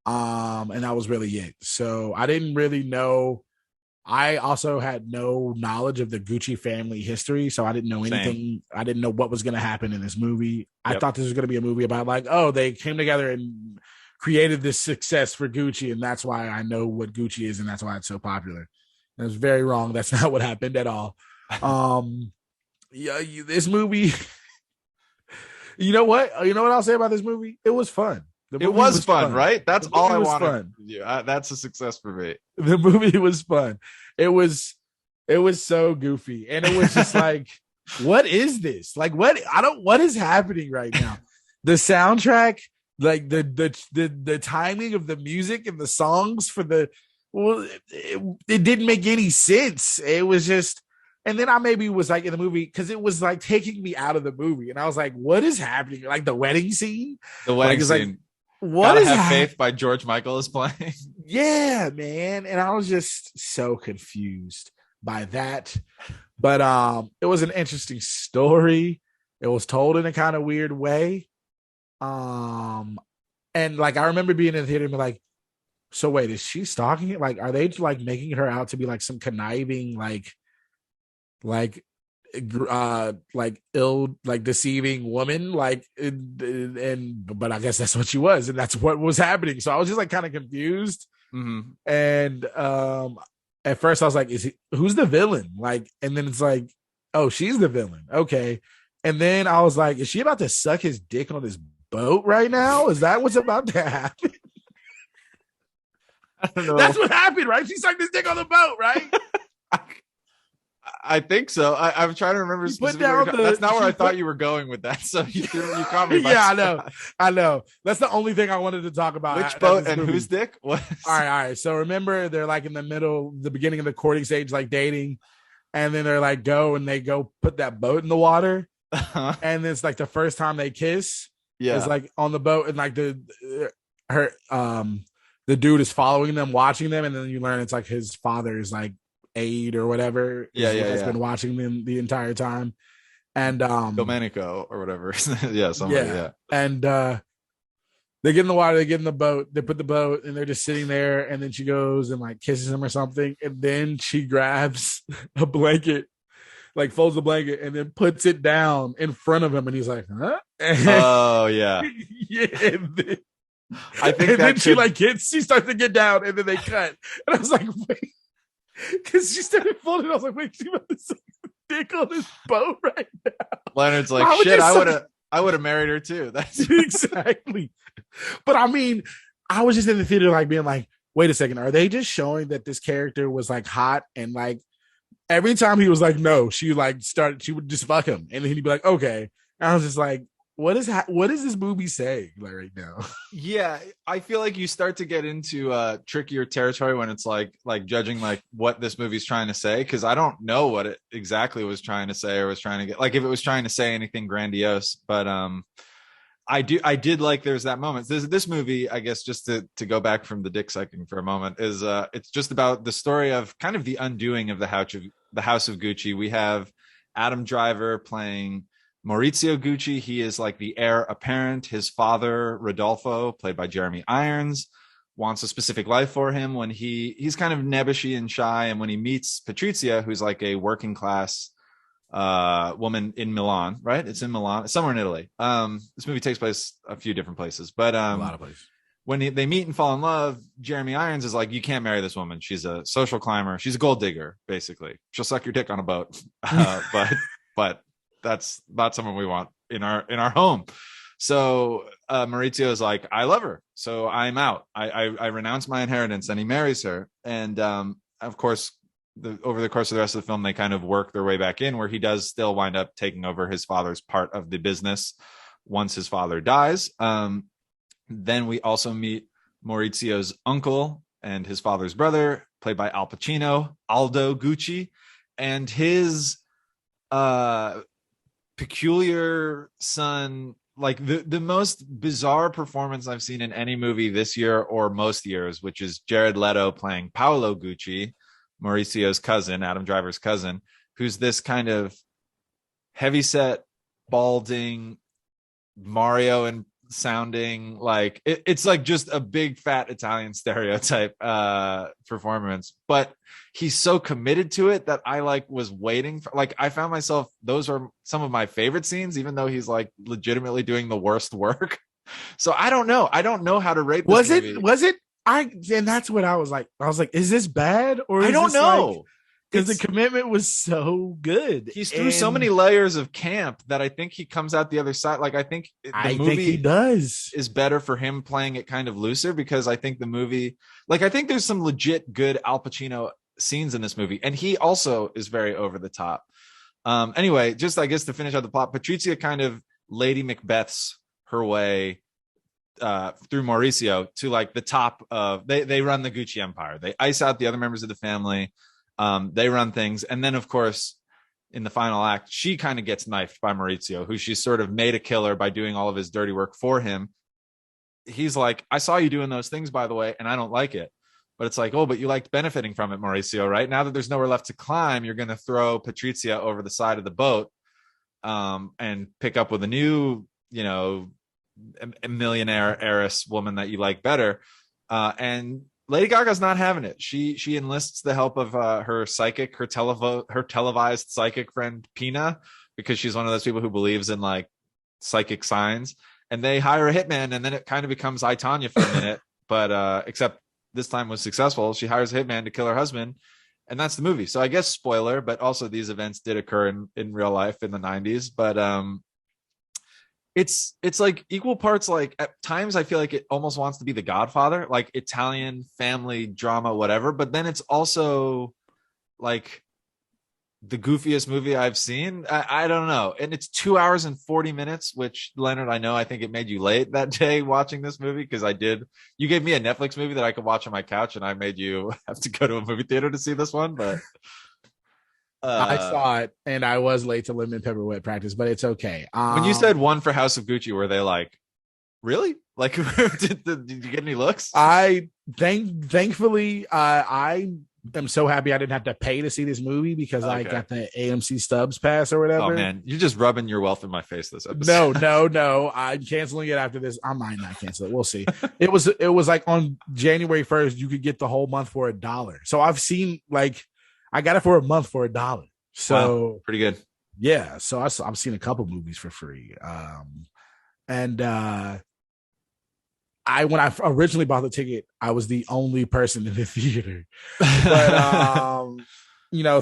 And that was really it. So I didn't really know. I also had no knowledge of the Gucci family history, so I didn't know anything. Same. I didn't know what was going to happen in this movie. Yep. I thought this was going to be a movie about like, oh, they came together and created this success for Gucci, and that's why I know what Gucci is, and that's why it's so popular. I was very wrong. That's not what happened at all. This movie. You know what? I'll say about this movie? It was fun. It was fun, right? That's all I wanted. Yeah, that's a success for me. The movie was fun. It was so goofy, and it was just like, what is this? Like, what is happening right now? The soundtrack, like the timing of the music and the songs for it didn't make any sense. It was just, and then I maybe was like in the movie because it was like taking me out of the movie, and I was like, what is happening? Like the wedding scene. The wedding scene. Like, what is Have Faith by George Michael is playing. Yeah, man. And I was just so confused by that. But it was an interesting story. It was told in a kind of weird way. And like I remember being in the theater and be like, so wait, is she stalking it? Like, are they like making her out to be like some conniving, like ill, like deceiving woman, like but I guess that's what she was, and that's what was happening. So I was just like kind of confused. Mm-hmm. And at first I was like, who's the villain? Like, and then it's like, oh, she's the villain. Okay. And then I was like, is she about to suck his dick on his boat right now? Is that what's about to happen? I don't know. That's what happened, right? She sucked his dick on the boat, right? I think so. I'm trying to remember. That's not where I thought you were going with that. So you caught me. Yeah, I know. That's the only thing I wanted to talk about. Which boat and whose dick? What? All right. So remember, they're like in the beginning of the courting stage, like dating, and then they're like they go put that boat in the water, and it's like the first time they kiss. Yeah, it's like on the boat, and like the dude is following them, watching them, and then you learn it's like his father's like aide or whatever. Has been watching them the entire time. And Domenico or whatever. Yeah. And they get in the water, they get in the boat, they put the boat, and they're just sitting there, and then she goes and like kisses him or something, and then she grabs a blanket, like folds the blanket and then puts it down in front of him, and he's like, huh? Oh yeah. Yeah. I think and then she starts to get down, and then they cut. And I was like, wait. Because she started folding. I was like, wait, she about to suck dick on this boat right now. Leonard's like, shit, I would have married her too. That's exactly. But I mean, I was just in the theater like being like, wait a second, are they just showing that this character was like hot, and like every time he was like, no, she would just fuck him, and then he'd be like, okay. And I was just like, what is this movie saying like right now? Yeah, I feel like you start to get into trickier territory when it's like judging like what this movie's trying to say, because I don't know what it exactly was trying to say or was trying to get, like if it was trying to say anything grandiose. But I did like there's that moment. This movie, I guess, just to go back from the dick sucking for a moment, is it's just about the story of kind of the undoing of the House of Gucci. We have Adam Driver playing Maurizio Gucci. He is like the heir apparent. His father, Rodolfo, played by Jeremy Irons, wants a specific life for him when he's kind of nebbishy and shy. And when he meets Patrizia, who's like a working class woman in Milan, right? It's in Milan, somewhere in Italy. This movie takes place a few different places, but a lot of places. When they meet and fall in love, Jeremy Irons is like, you can't marry this woman. She's a social climber. She's a gold digger, basically. She'll suck your dick on a boat. But that's not someone we want in our home. So Maurizio is like, I love her, so I'm out. I renounce my inheritance, and he marries her. And of course, over the course of the rest of the film, they kind of work their way back in, where he does still wind up taking over his father's part of the business once his father dies. Then we also meet Maurizio's uncle and his father's brother, played by Al Pacino, Aldo Gucci, and his peculiar son, like the most bizarre performance I've seen in any movie this year or most years, which is Jared Leto playing Paolo Gucci, Mauricio's cousin, Adam Driver's cousin, who's this kind of heavyset, balding, Mario and sounding, like it's like just a big fat Italian stereotype performance, but he's so committed to it that I like was waiting for, like, I found myself, those are some of my favorite scenes, even though he's like legitimately doing the worst work. So I don't know how to rate this movie. And that's what I was like, is this bad, or I don't know, like, because the commitment was so good. He's through so many layers of camp that I think he comes out the other side. Like, I think he does is better for him playing it kind of looser, because I think the movie, like, I think there's some legit good Al Pacino scenes in this movie, and he also is very over the top. Anyway, just I guess to finish out the plot, Patrizia kind of Lady Macbeth's her way through Mauricio to like the top of, they run the Gucci empire. They ice out the other members of the family. They run things. And then, of course, in the final act, she kind of gets knifed by Maurizio, who she's sort of made a killer by doing all of his dirty work for him. He's like, I saw you doing those things, by the way, and I don't like it. But it's like, oh, but you liked benefiting from it, Mauricio, right? Now that there's nowhere left to climb, you're going to throw Patrizia over the side of the boat and pick up with a new, a millionaire heiress woman that you like better. And Lady Gaga's not having it. She enlists the help of her psychic, her televised psychic friend Pina, because she's one of those people who believes in like psychic signs. And they hire a hitman, and then it kind of becomes I, Tonya for a minute, but except this time was successful. She hires a hitman to kill her husband, and that's the movie. So I guess spoiler, but also these events did occur in real life in the 90s. But it's like equal parts, like at times I feel like it almost wants to be The Godfather, like Italian family drama, whatever, but then it's also like the goofiest movie I've seen. I don't know. And it's 2 hours and 40 minutes, which, Leonard, I think it made you late that day watching this movie, because you gave me a Netflix movie that I could watch on my couch, and I made you have to go to a movie theater to see this one. But I saw it, and I was late to lemon pepper wet practice, but it's okay. When you said one for House of Gucci, were they like, really? Like, did you get any looks? Thankfully, I am so happy I didn't have to pay to see this movie, because I got the AMC Stubs pass or whatever. Oh man, you're just rubbing your wealth in my face this episode. No. I'm canceling it after this. I might not cancel it. We'll see. It was like on January 1st, you could get the whole month for $1. So I've seen, like, I got it for a month for $1. So wow, pretty good. Yeah. So I've seen a couple movies for free. When I originally bought the ticket, I was the only person in the theater. But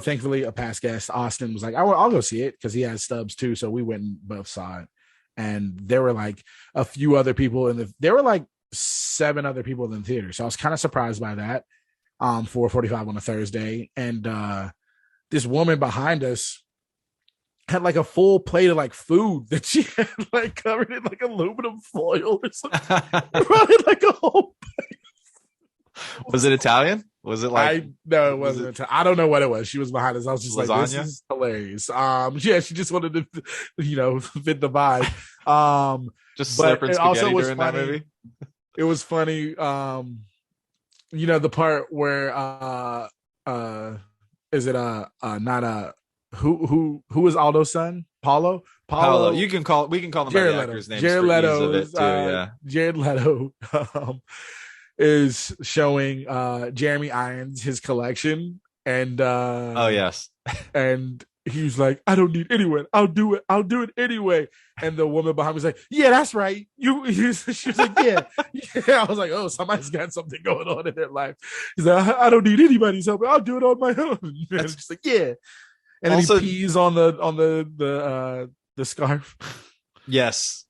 thankfully a past guest, Austin, was like, I'll go see it, because he has Stubs too. So we went and both saw it. And there were like a few other people there were like 7 other people in the theater. So I was kind of surprised by that. 4:45 on a Thursday. And this woman behind us had like a full plate of like food that she had like covered in like aluminum foil or something. Like a whole plate. Was it Italian? Was it like? No, it wasn't. I don't know what it was. She was behind us. I was just lasagna? Like, this is hilarious. Yeah, she just wanted to, fit the vibe. Just slurping spaghetti during that movie. It was funny. The part where is it not who is Aldo's son? Paulo. We can call them by the actors' names. Jared Leto is, Jared Leto is showing Jeremy Irons his collection, and oh yes, and he was like, I don't need anyone. I'll do it anyway. And the woman behind me was like, yeah, that's right. She was like, yeah. I was like, oh, somebody's got something going on in their life. He's like, I don't need anybody's help. I'll do it on my own. And she's like, yeah. And then also, he pees on the scarf. Yes.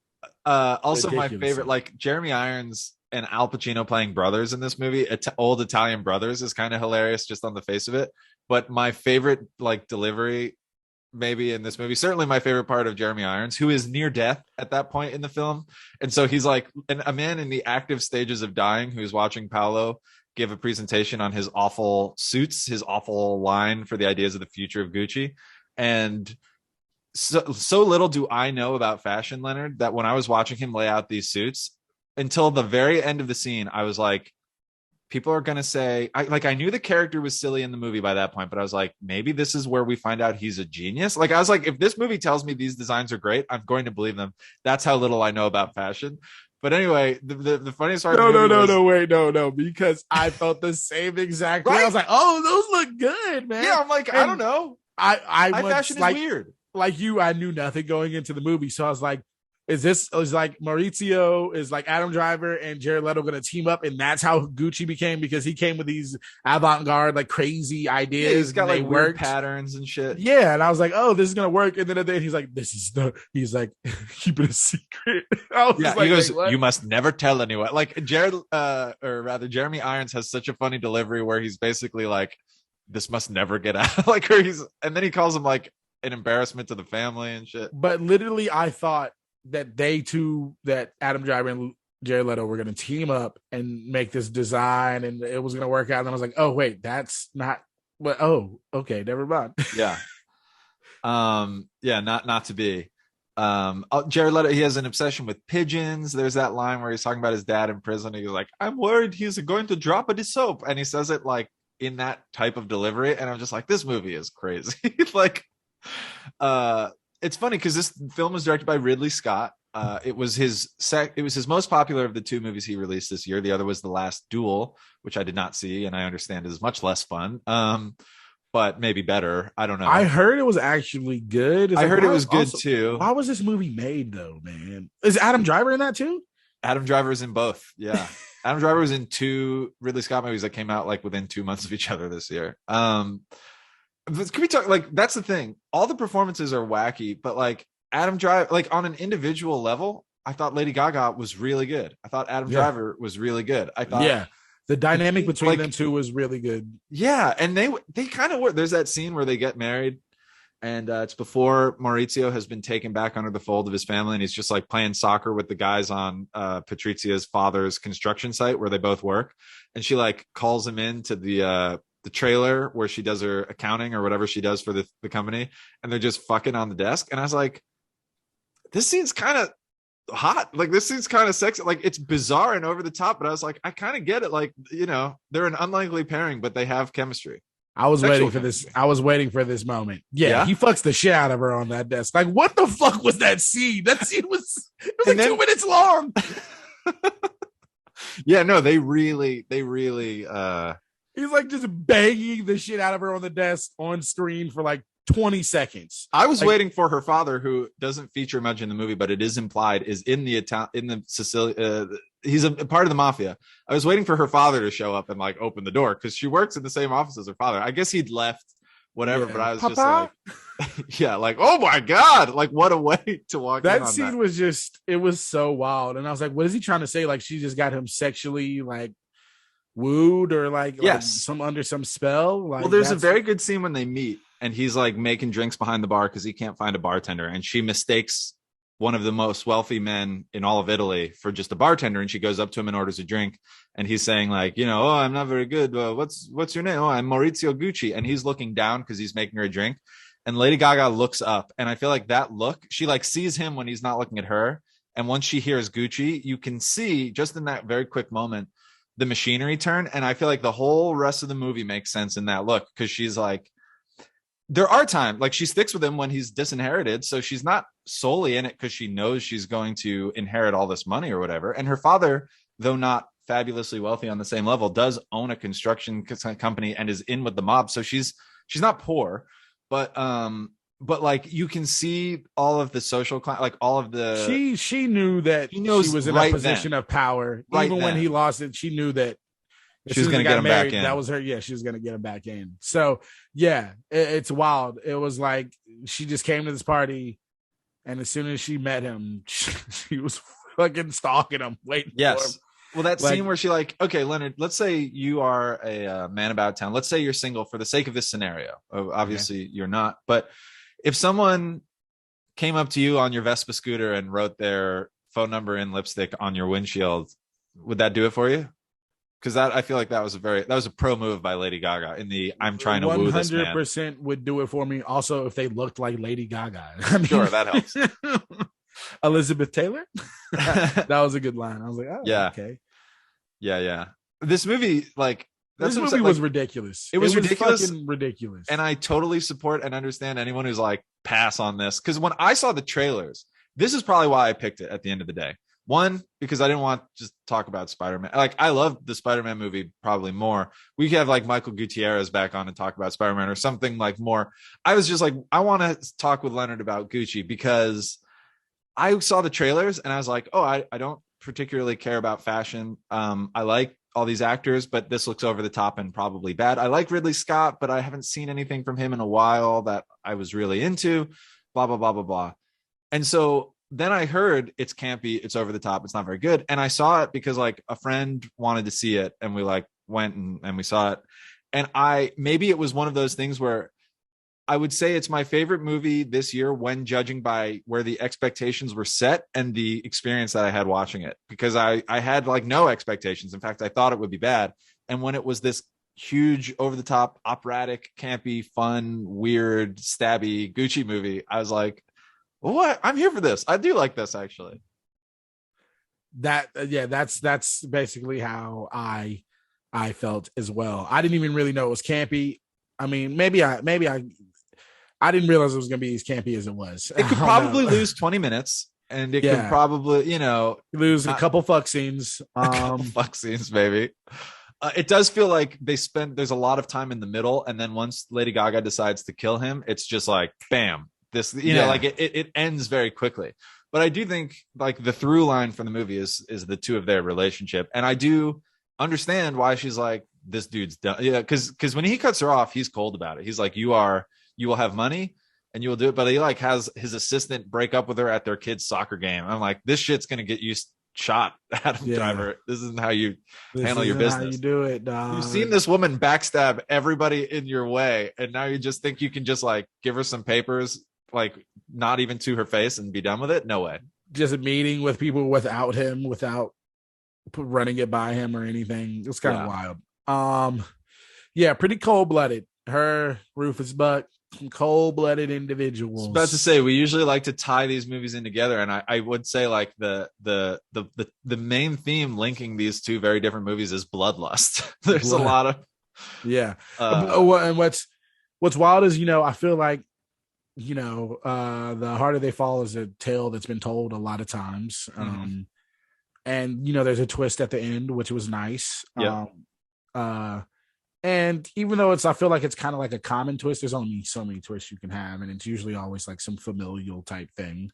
Also my Ridiculous favorite, scene. like Jeremy Irons and Al Pacino playing brothers in this movie, old Italian brothers, is kind of hilarious just on the face of it. But my favorite like delivery maybe in this movie, certainly my favorite part of Jeremy Irons, who is near death at that point in the film. And so he's like a man in the active stages of dying who's watching Paolo give a presentation on his awful suits, his awful line for the ideas of the future of Gucci. And so little do I know about fashion, Leonard, that when I was watching him lay out these suits, until the very end of the scene, I was like, people are going to say, I knew the character was silly in the movie by that point, but I was like, maybe this is where we find out he's a genius. Like, I was like, if this movie tells me these designs are great, I'm going to believe them. That's how little I know about fashion. But anyway, the funniest part of the movie no, because I felt the same exact way. Right? I was like, oh, those look good, man. Yeah, I'm like, and I don't know. I fashion is like, weird. Like you, I knew nothing going into the movie. So I was like, is like Maurizio, is like Adam Driver and Jared Leto going to team up? And that's how Gucci became, because he came with these avant-garde, like crazy ideas. Yeah, he's got like weird patterns and shit. Yeah. And I was like, oh, this is going to work. And then at the end, he's like, he's like, keep it a secret. He goes, you must never tell anyone. Like Jeremy Irons has such a funny delivery where he's basically like, this must never get out. Like, and then he calls him like an embarrassment to the family and shit. But literally, I thought that Adam Driver and Jared Leto were going to team up and make this design, and it was going to work out. And I was like, oh wait, that's not. But oh, okay, never mind. Yeah, not to be. Jared Leto, he has an obsession with pigeons. There's that line where he's talking about his dad in prison. He's like, I'm worried he's going to drop a soap, and he says it like in that type of delivery, and I'm just like, this movie is crazy. Like, it's funny because this film was directed by Ridley Scott. It was his most popular of the two movies he released this year. The other was The Last Duel, which I did not see, and I understand is much less fun, but maybe better. I don't know. I heard it was actually good. I heard it was good too. Why was this movie made though, man? Is Adam Driver in that too? Adam Driver is in both. Yeah. Adam Driver was in 2 Ridley Scott movies that came out like within 2 months of each other this year. Can we talk, like, that's the thing, all the performances are wacky, but like Adam Driver, like on an individual level, I thought Lady Gaga was really good. I thought Adam Driver was really good. I thought the dynamic between them two was really good. Yeah, and they kind of were. There's that scene where they get married, and it's before Maurizio has been taken back under the fold of his family, and he's just like playing soccer with the guys on Patrizia's father's construction site where they both work, and she like calls him into the trailer where she does her accounting or whatever she does for the company, and they're just fucking on the desk. And I was like, this scene's kind of hot. Like, this scene's kind of sexy. Like, it's bizarre and over the top, but I was like, I kind of get it. Like, you know, they're an unlikely pairing, but they have chemistry. I was waiting for this. I was waiting for this moment. Yeah, he fucks the shit out of her on that desk. Like, what the fuck was that scene? That scene was, it was like 2 minutes long. Yeah, no, they really he's like just banging the shit out of her on the desk on screen for like 20 seconds. I was waiting for her father, who doesn't feature much in the movie, but it is implied is in the Sicily. He's a part of the mafia. I was waiting for her father to show up and like open the door, because she works in the same office as her father. I guess he'd left, whatever. Yeah. But I was just like, yeah, like, oh my god, like what a way to walk. That scene was just, it was so wild, and I was like, what is he trying to say? Like, she just got him sexually like wooed, or like, yes, like under some spell. Like, well, there's a very good scene when they meet, and he's like making drinks behind the bar because he can't find a bartender, and she mistakes one of the most wealthy men in all of Italy for just a bartender, and she goes up to him and orders a drink, and he's saying like, you know, oh, I'm not very good. What's your name? Oh, I'm Maurizio Gucci. And he's looking down because he's making her a drink, and Lady Gaga looks up, and I feel like that look, she like sees him when he's not looking at her, and once she hears Gucci, you can see just in that very quick moment the machinery turn, and I feel like the whole rest of the movie makes sense in that look, because she's like, there are times like she sticks with him when he's disinherited, so she's not solely in it because she knows she's going to inherit all this money or whatever. And her father, though not fabulously wealthy on the same level, does own a construction company and is in with the mob, so she's not poor, but like you can see all of the social like all of the she knew that she was in a position of power, even when he lost it. She knew that she was going to get him back in. That was her. Yeah, she was going to get him back in. So yeah, it's wild. It was like she just came to this party, And as soon as she met him, she was fucking stalking him, waiting for him. Yes. Well, that scene where she like, okay, Leonard, let's say you are a man about town. Let's say you're single for the sake of this scenario. Obviously, you're not. But if someone came up to you on your Vespa scooter and wrote their phone number in lipstick on your windshield, would that do it for you? Because I feel like that was a pro move by Lady Gaga in the I'm trying to woo this man. 100% would do it for me. Also, if they looked like Lady Gaga, I mean, sure, that helps. Elizabeth Taylor, that was a good line. I was like, oh, yeah, okay. Yeah. This movie, like, this movie was ridiculous. It was ridiculous. Fucking ridiculous. And I totally support and understand anyone who's like, pass on this. Because when I saw the trailers, this is probably why I picked it at the end of the day. One, because I didn't want to just talk about Spider-Man. Like, I love the Spider-Man movie probably more. We could have like Michael Gutierrez back on and talk about Spider-Man or something like more. I was just like, I want to talk with Leonard about Gucci because I saw the trailers and I was like, oh, I don't particularly care about fashion. I like all these actors, but this looks over the top and probably bad. I like Ridley Scott, but I haven't seen anything from him in a while that I was really into, blah, blah, blah, blah, blah. And so then I heard it's campy, it's over the top, it's not very good. And I saw it because like a friend wanted to see it and we like went and we saw it. And maybe it was one of those things where I would say it's my favorite movie this year when judging by where the expectations were set and the experience that I had watching it, because I had like no expectations. In fact, I thought it would be bad. And when it was this huge, over the top, operatic, campy, fun, weird, stabby Gucci movie, I was like, what? I'm here for this. I do like this actually. That's basically how I felt as well. I didn't even really know it was campy. I mean, maybe I didn't realize it was going to be as campy as it was. It could probably lose 20 minutes and it could probably, lose a couple fuck scenes. A couple fuck scenes, maybe. It does feel like there's a lot of time in the middle. And then once Lady Gaga decides to kill him, it's just like, bam, this, like it ends very quickly. But I do think like the through line from the movie is the two of their relationship. And I do understand why she's like, this dude's done. Yeah. Cause when he cuts her off, he's cold about it. He's like, you will have money and you will do it. But he like has his assistant break up with her at their kid's soccer game. I'm like, this shit's going to get you shot, Adam Driver. This isn't how you handle your business. How you do it, dog. You've seen this woman backstab everybody in your way. And now you just think you can just like give her some papers, like not even to her face and be done with it. No way. Just a meeting with people without him, without running it by him or anything. It's kind of wild. Pretty cold-blooded. Her, Rufus Buck, cold-blooded individuals. I was about to say, we usually like to tie these movies in together, and I would say like the main theme linking these two very different movies is bloodlust. There's a lot of and what's wild is I feel like the harder they fall is a tale that's been told a lot of times. And there's a twist at the end, which was nice. And even though I feel like it's kind of like a common twist, there's only so many twists you can have, and it's usually always like some familial type thing.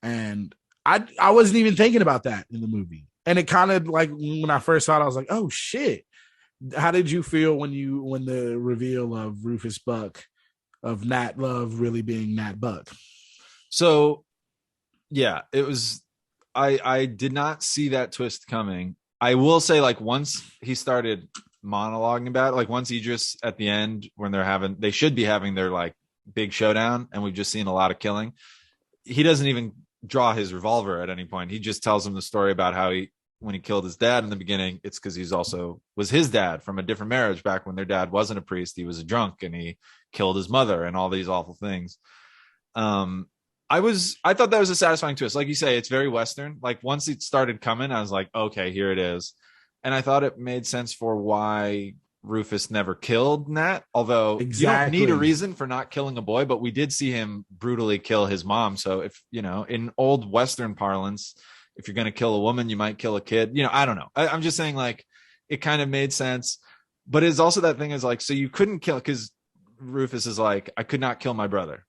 And I wasn't even thinking about that in the movie. And it kind of like when I first saw it, I was like, oh shit. How did you feel when the reveal of Rufus Buck, of Nat Love really being Nat Buck? So yeah, it was, I did not see that twist coming. I will say, like, once he started monologuing about it, like once Idris at the end, when they should be having their like big showdown, and we've just seen a lot of killing, he doesn't even draw his revolver at any point. He just tells him the story about how when he killed his dad in the beginning, it's because he's also was his dad from a different marriage back when their dad wasn't a priest. He was a drunk and he killed his mother and all these awful things. I thought that was a satisfying twist. Like you say, it's very Western. Like once it started coming, I was like, okay, here it is. And I thought it made sense for why Rufus never killed Nat, although you don't need a reason for not killing a boy, but we did see him brutally kill his mom. So if, in old Western parlance, if you're going to kill a woman, you might kill a kid. I don't know. I'm just saying, like, it kind of made sense. But it's also that thing is like, so you couldn't kill, because Rufus is like, I could not kill my brother.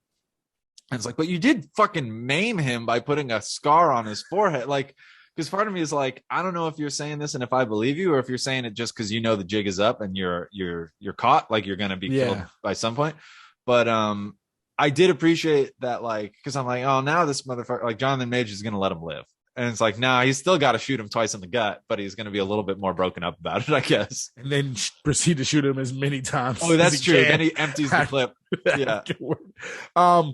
And it's like, but you did fucking maim him by putting a scar on his forehead. Like, because part of me is like, I don't know if you're saying this and if I believe you, or if you're saying it just because the jig is up and you're caught, like you're going to be killed by some point. But I did appreciate that, like, because I'm like, oh, now this motherfucker, like Jonathan Majors, is gonna let him live. And it's like, nah, he's still got to shoot him twice in the gut, but he's going to be a little bit more broken up about it, I guess. And then proceed to shoot him as many times. Oh, that's true. Can. Then he empties the clip. Yeah. I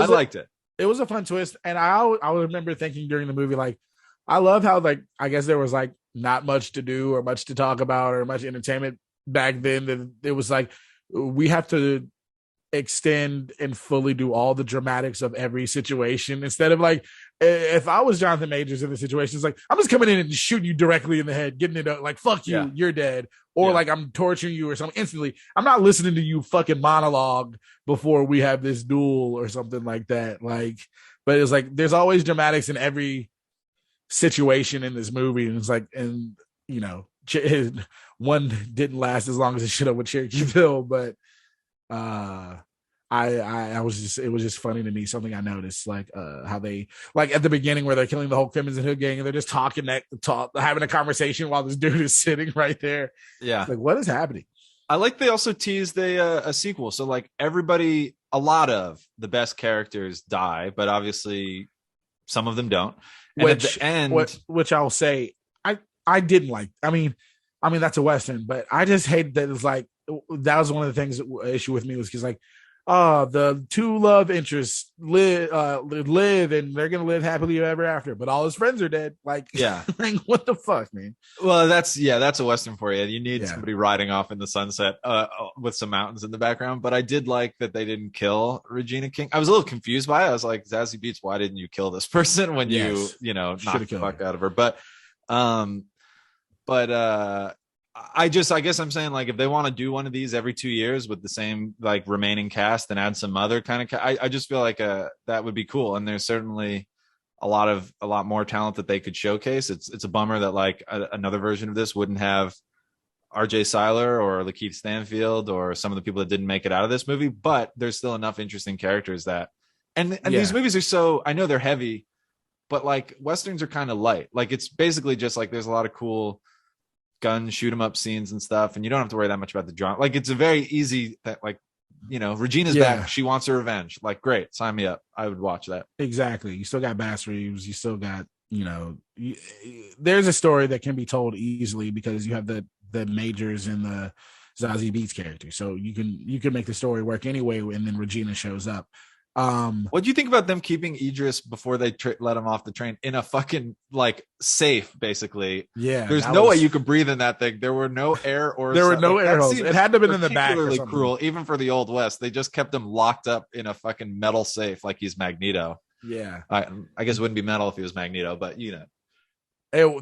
liked it. It was a fun twist. And I remember thinking during the movie, like, I love how, like, I guess there was like not much to do or much to talk about or much entertainment back then. That it was like, we have to extend and fully do all the dramatics of every situation instead of like, if I was Jonathan Majors in the situation, it's like, I'm just coming in and shooting you directly in the head, getting it like, fuck you, you're dead. Or like, I'm torturing you or something instantly. I'm not listening to you fucking monologue before we have this duel or something like that. Like, but it's like, there's always dramatics in every situation in this movie. And it's like, and you know, one didn't last as long as it should have with Cherokee but I was just, it was just funny to me, something I noticed, like how they, like at the beginning where they're killing the whole Crimson Hood gang and they're just having a conversation while this dude is sitting right there. Yeah, like, what is happening? I like they also teased a sequel, so like everybody, a lot of the best characters die, but obviously some of them don't. And which at the end, which I'll say I didn't like. I mean that's a Western, but I just hate that it's like, that was one of the things that issue with me was because like, the two love interests live and they're gonna live happily ever after, but all his friends are dead. Like, yeah, like, what the fuck, man? Well, that's a Western for you. You need somebody riding off in the sunset with some mountains in the background. But I did like that they didn't kill Regina King. I was a little confused by it. I was like, Zazie Beetz, why didn't you kill this person when you knocked the fuck out of her? But I guess I'm saying, like, if they want to do one of these every 2 years with the same like remaining cast and add some other kind of I just feel like that would be cool. And there's certainly a lot more talent that they could showcase. It's a bummer that like another version of this wouldn't have RJ Cyler or Lakeith Stanfield or some of the people that didn't make it out of this movie, but there's still enough interesting characters that and these movies are so, I know they're heavy, but like Westerns are kind of light. Like, it's basically just like there's a lot of cool gun shoot 'em up scenes and stuff, and you don't have to worry that much about the drama. Like, it's a very easy that, like, you know, Regina's back, she wants her revenge. Like, great, sign me up. I would watch that. Exactly. You still got Bass Reeves, you still got, you know, there's a story that can be told easily because you have the Majors and the Zazie Beetz character, so you can make the story work anyway, and then Regina shows up. What do you think about them keeping Idris before they let him off the train in a fucking like safe, basically? Yeah, there's no way you could breathe in that thing. There were no air or there were no air holes. It had to have been in the back. Particularly cruel, even for the Old West. They just kept him locked up in a fucking metal safe like he's Magneto. Yeah, I guess it wouldn't be metal if he was Magneto, but you know.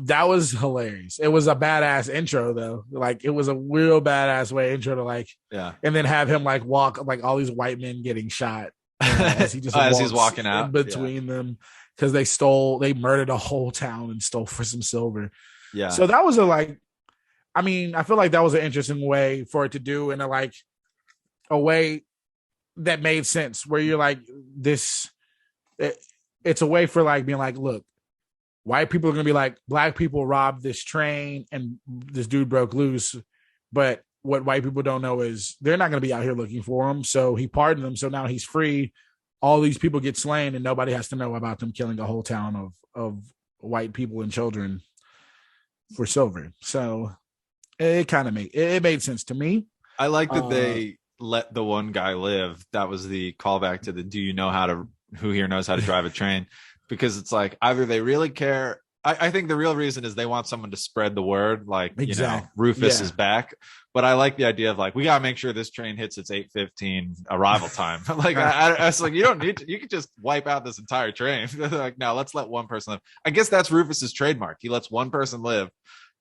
That was hilarious. It was a badass intro though. Like, it was a real badass way intro to like, and then have him like walk like all these white men getting shot. As he just as he's walking out between them, because they murdered a whole town and stole for some silver. Yeah. So that was I feel like that was an interesting way for it to do in a way that made sense, where you're like, it's a way for like being like, look, white people are gonna be like, black people robbed this train and this dude broke loose, but what white people don't know is they're not going to be out here looking for him. So he pardoned them. So now he's free. All these people get slain and nobody has to know about them killing a whole town of white people and children for silver. So it kind of made sense to me. I like that they let the one guy live. That was the callback to the, who here knows how to drive a train? Because it's like, either they really care. I think the real reason is they want someone to spread the word, like, exactly. You know, Rufus is back. But I like the idea of like, we gotta make sure this train hits its 8:15 arrival time. Like, I was like, you don't need to. You could just wipe out this entire train. Like, no, let's let one person live. I guess that's Rufus's trademark. He lets one person live,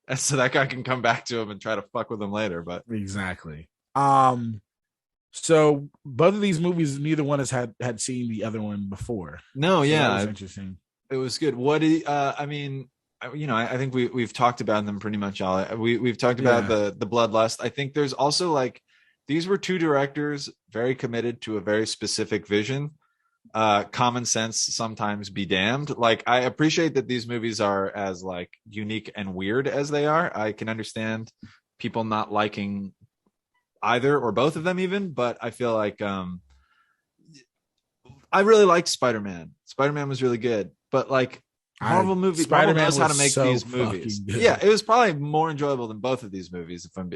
and so that guy can come back to him and try to fuck with him later. But exactly. So both of these movies, neither one has had seen the other one before. No, so yeah, that was interesting. It was good. What do you, I mean, you know, I think we've talked about them pretty much all. We've talked about the Bloodlust. I think there's also like, these were two directors very committed to a very specific vision. Common sense sometimes be damned. Like, I appreciate that these movies are as like unique and weird as they are. I can understand people not liking either or both of them even, but I feel like I really liked Spider-Man. Spider-Man was really good, but like Marvel Marvel knows how to make these movies. Yeah, it was probably more enjoyable than both of these movies, if I'm,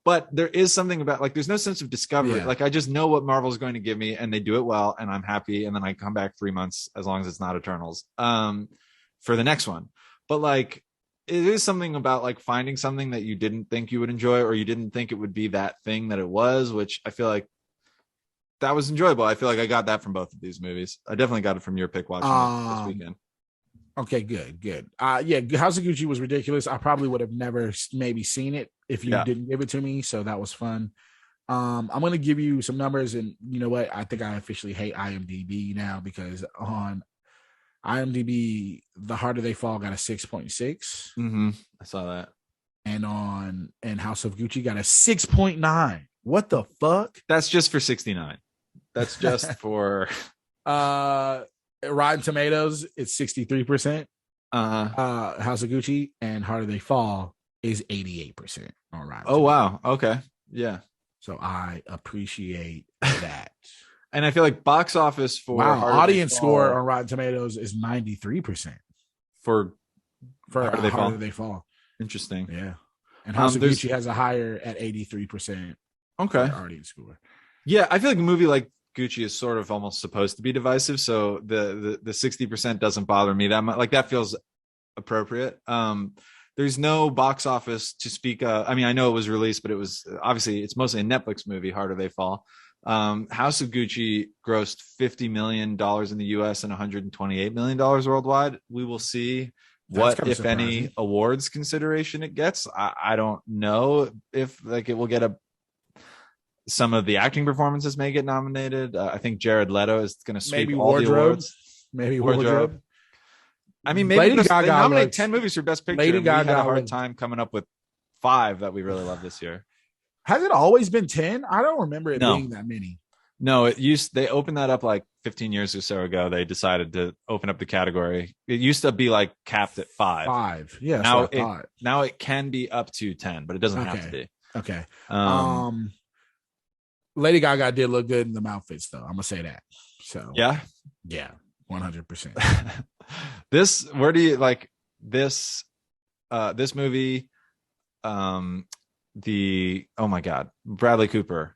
but there is something about like there's no sense of discovery. Like I just know what Marvel's going to give me, and they do it well, and I'm happy, and then I come back 3 months as long as it's not Eternals for the next one. But like it is something about like finding something that you didn't think you would enjoy, or you didn't think it would be that thing that it was, which I feel like that was enjoyable. I feel like I got that from both of these movies. I definitely got it from your pick watching it this weekend. Okay, good. Yeah, House of Gucci was ridiculous. I probably would have never maybe seen it if you didn't give it to me. So that was fun. I'm gonna give you some numbers, and you know what? I think I officially hate IMDb now because on IMDb, The Harder They Fall got a 6.6. Mm-hmm. I saw that. And House of Gucci got a 6.9. What the fuck? That's just for 69. That's just for Rotten Tomatoes, it's 63%. House of Gucci and Harder They Fall is 88% on Rotten Tomatoes. Wow. Okay. Yeah. So I appreciate that. And I feel like box office for audience score on Rotten Tomatoes is 93% for Harder They Fall. Interesting. Yeah. And House of Gucci has a higher at 83%. Okay. Audience score. Yeah, I feel like a movie like Gucci is sort of almost supposed to be divisive, so the 60% doesn't bother me that much. Like that feels appropriate. There's no box office to speak of. I mean, I know it was released, but it was obviously it's mostly a Netflix movie. Harder They Fall. House of Gucci grossed $50 million in the U.S. and $128 million worldwide. We will see what, if any, awards consideration it gets. I don't know if like it will get some of the acting performances may get nominated. I think Jared Leto is going to sweep all the awards. Maybe wardrobe. I mean, maybe they nominate 10 movies for Best Picture. Lady Gaga had a hard time coming up with 5 that we really love this year. Has it always been 10? I don't remember it being that many. No, they opened that up like 15 years or so ago. They decided to open up the category. It used to be like capped at 5. 5. Yeah. Now it can be up to 10, but it doesn't have to be. Okay. Lady Gaga did look good in the outfits, though. I'm gonna say that. So yeah, 100%. Where do you like this? This movie, oh my God, Bradley Cooper.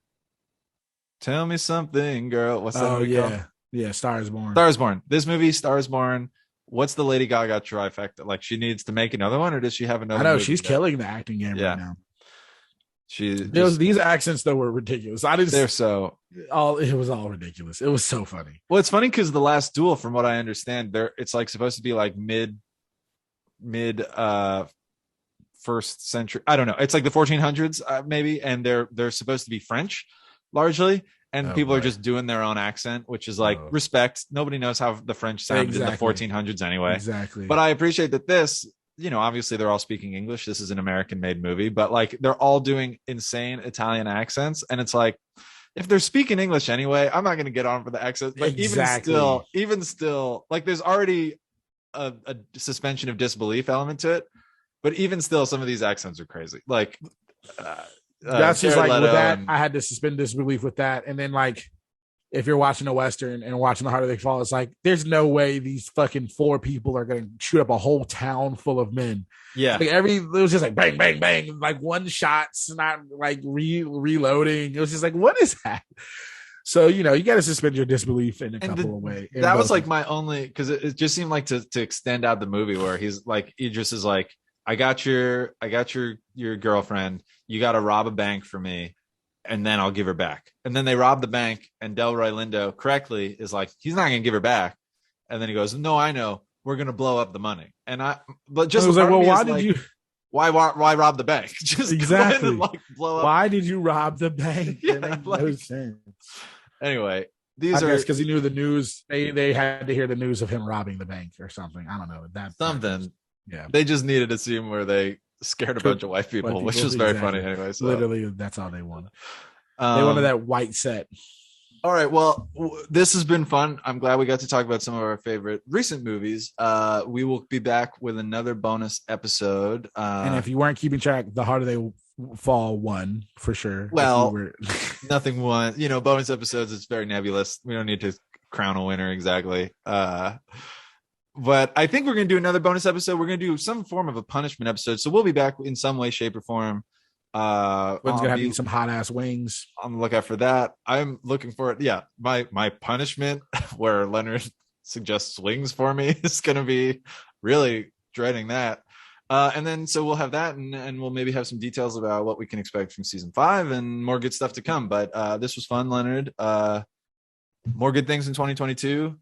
Tell me something, girl. What's that? Oh yeah, yeah. Star is Born. Star is Born. This movie, Star is Born. What's the Lady Gaga trifecta? Like, she needs to make another one, or does she have another? I know she's killing the acting game right now. These accents though were ridiculous. It was all ridiculous. It was so funny. Well, it's funny because the last duel, from what I understand, it's like supposed to be like mid first century. I don't know. It's like the 1400s maybe, and they're supposed to be French largely, and people are just doing their own accent, which is like respect. Nobody knows how the French sounded in the 1400s anyway. Exactly. But I appreciate that this. Obviously they're all speaking English. This is an American-made movie, but like they're all doing insane Italian accents, and it's like if they're speaking English anyway, I'm not going to get on for the accent. But even still, like there's already a suspension of disbelief element to it. But even still, some of these accents are crazy. Like that's just like with that, I had to suspend disbelief with that, and then like. If you're watching a Western and watching The Harder They Fall, it's like, there's no way these fucking 4 people are going to shoot up a whole town full of men. Yeah. Like it was just like bang, bang, bang. Like one shot's not like reloading. It was just like, what is that? So, you got to suspend your disbelief in a couple of ways. That was like my only, because it just seemed like to extend out the movie where he's like, Idris is like, I got your girlfriend. You got to rob a bank for me. And then I'll give her back. And then they rob the bank, and Delroy Lindo correctly is like, he's not going to give her back. And then he goes, no, I know. We're going to blow up the money. But just was like, well, why did you? Why rob the bank? Just exactly. Like blow up. Why did you rob the bank? Yeah, no sense. Anyway, I guess because he knew the news. They had to hear the news of him robbing the bank or something. I don't know. Something. Yeah. They just needed a scene where they scared a bunch of white people, which was very funny anyway. So. Literally, that's all they wanted. They wanted that white set. All right. Well, this has been fun. I'm glad we got to talk about some of our favorite recent movies. We will be back with another bonus episode. And if you weren't keeping track, The Harder They Fall won for sure. Well, nothing won. Bonus episodes, it's very nebulous. We don't need to crown a winner exactly. But I think we're going to do another bonus episode. We're going to do some form of a punishment episode. So we'll be back in some way, shape, or form. Quinn's going to have to eat some hot ass wings. On the lookout for that. I'm looking for it. Yeah. My punishment where Leonard suggests wings for me is going to be really dreading that. And then so we'll have that and we'll maybe have some details about what we can expect from season 5 and more good stuff to come. But this was fun, Leonard. More good things in 2022.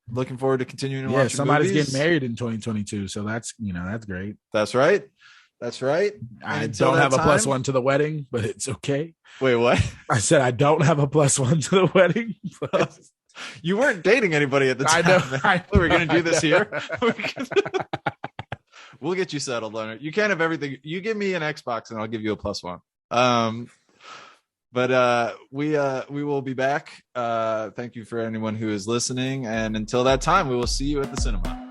Looking forward to continuing to watch. Somebody's getting married in 2022, so that's great. That's right. I don't have a +1 to the wedding, but it's okay. Wait, what? I said I don't have a +1 to the wedding. But... You weren't dating anybody at the time. I know. We're gonna do this here. We'll get you settled, Leonard. You can't have everything. You give me an Xbox, and I'll give you a +1. But we will be back. Thank you for anyone who is listening. And until that time, we will see you at the cinema.